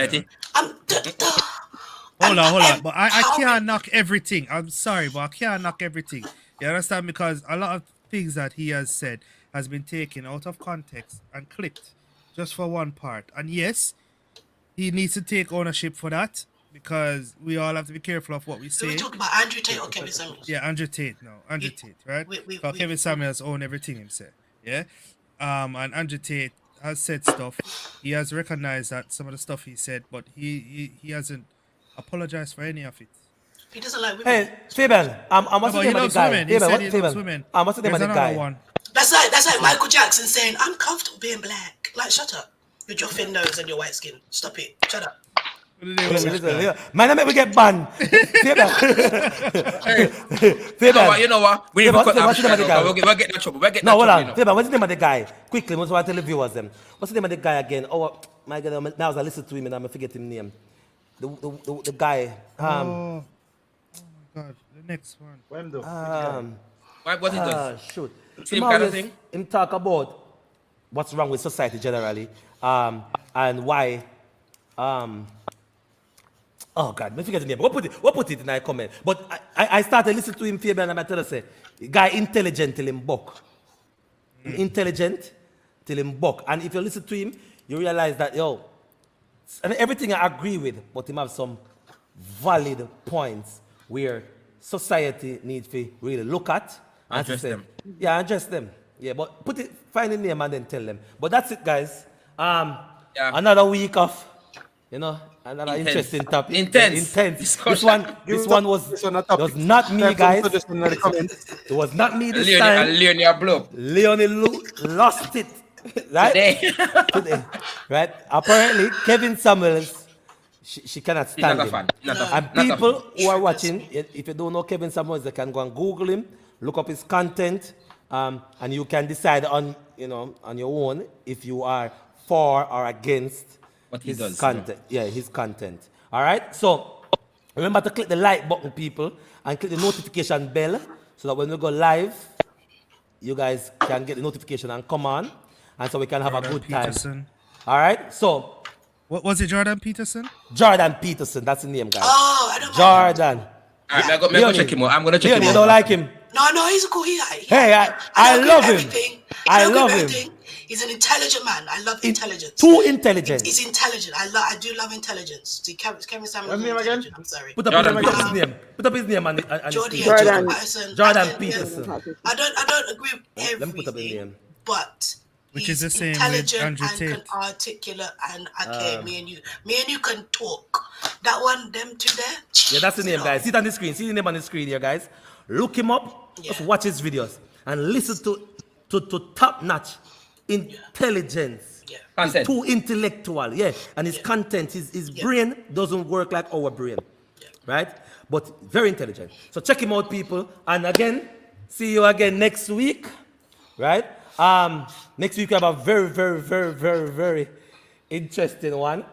Hold on. But I can't knock everything. I'm sorry, but I can't knock everything. You understand? Because a lot of things that he has said has been taken out of context and clipped just for one part. And yes, he needs to take ownership for that because we all have to be careful of what we say. So we talk about Andrew Tate or Kevin Samuels? Yeah, Andrew Tate, right? Because Kevin Samuels own everything himself. Yeah? And Andrew Tate has said stuff. He has recognized that some of the stuff he said, but he hasn't apologized for any of it. He doesn't like women. Hey, Fabian, what's the name of the guy? What's the name of the guy? That's like Michael Jackson saying, "I'm comfortable being black." Like, shut up. With your thin nose and your white skin. Stop it. Shut up. Man, I make we get banned. Fabian. You know what? We need to cut that shit out. We'll get in trouble. No, hold on. Fabian, what's the name of the guy? Quickly, I want to tell the viewers them. What's the name of the guy again? Oh, my God, now I listen to him and I'm forgetting his name. The guy. Oh my God, the next one. What he does? Shoot. Same kind of thing. Him talk about what's wrong with society generally, and why. Oh God, I forget the name. What put it in my comment? But I started listening to him, Fabian, and I tell you, say, guy intelligent till him buck. Intelligent till him buck. And if you listen to him, you realize that and everything I agree with, but him have some valid points where society needs to really look at and address them. Yeah, address them. Yeah, but find the name and then tell them. But that's it, guys. Another week of, another interesting topic. Intense. This one was not me, guys. It was not me this time. Leonie lost it. Right? Today. Right? Apparently, Kevin Samuels, she cannot stand him. And people who are watching, if you don't know Kevin Samuels, they can go and Google him, look up his content, and you can decide on your own if you are for or against his content. Yeah, his content. All right? So, remember to click the like button, people, and click the notification bell so that when we go live, you guys can get the notification and come on. And so we can have a good time. All right? So. What was it, Jordan Peterson? Jordan Peterson. That's the name, guys. Oh, I don't Jordan. All right, I'm going to check him out. I'm going to check him out. You don't like him? No, he's a cool guy. Hey, I love him. I love him. He's an intelligent man. I love intelligence. Too intelligent. He's intelligent. I do love intelligence. See, Kevin Samuels is intelligent. I'm sorry. Put up his name. Put up his name on Jordan Peterson. I don't agree with everything. Let me put up his name. But which is the same with Andrew Tate. And articulate and okay, me and you can talk. That one, them two there. Yeah, that's the name, guys. See it on the screen. See the name on the screen here, guys. Look him up. Yeah. Just watch his videos and listen to top-notch intelligence. Yeah. He's too intellectual. Yeah, and his content, his brain doesn't work like our brain, right? But very intelligent. So check him out, people. And again, see you again next week, right? Next week we have a very, very, very, very, very interesting one.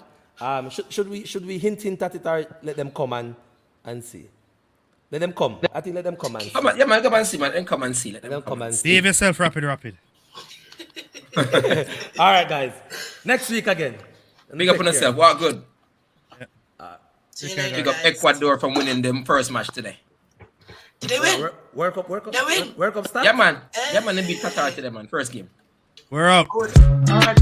Should we hint at it or let them come and see? Let them come. I think let them come and see. Come on, yeah, man, come and see, man. And come and see. Let them come and see. Behave yourself, rapid. All right, guys. Next week again. Big up on yourself. What good? See you later, Big up Ecuador from winning them first match today. Did they win? Work up. They win? Work up, start. Yeah, man. They beat Qatar today, man. First game. We're up. Good. All right.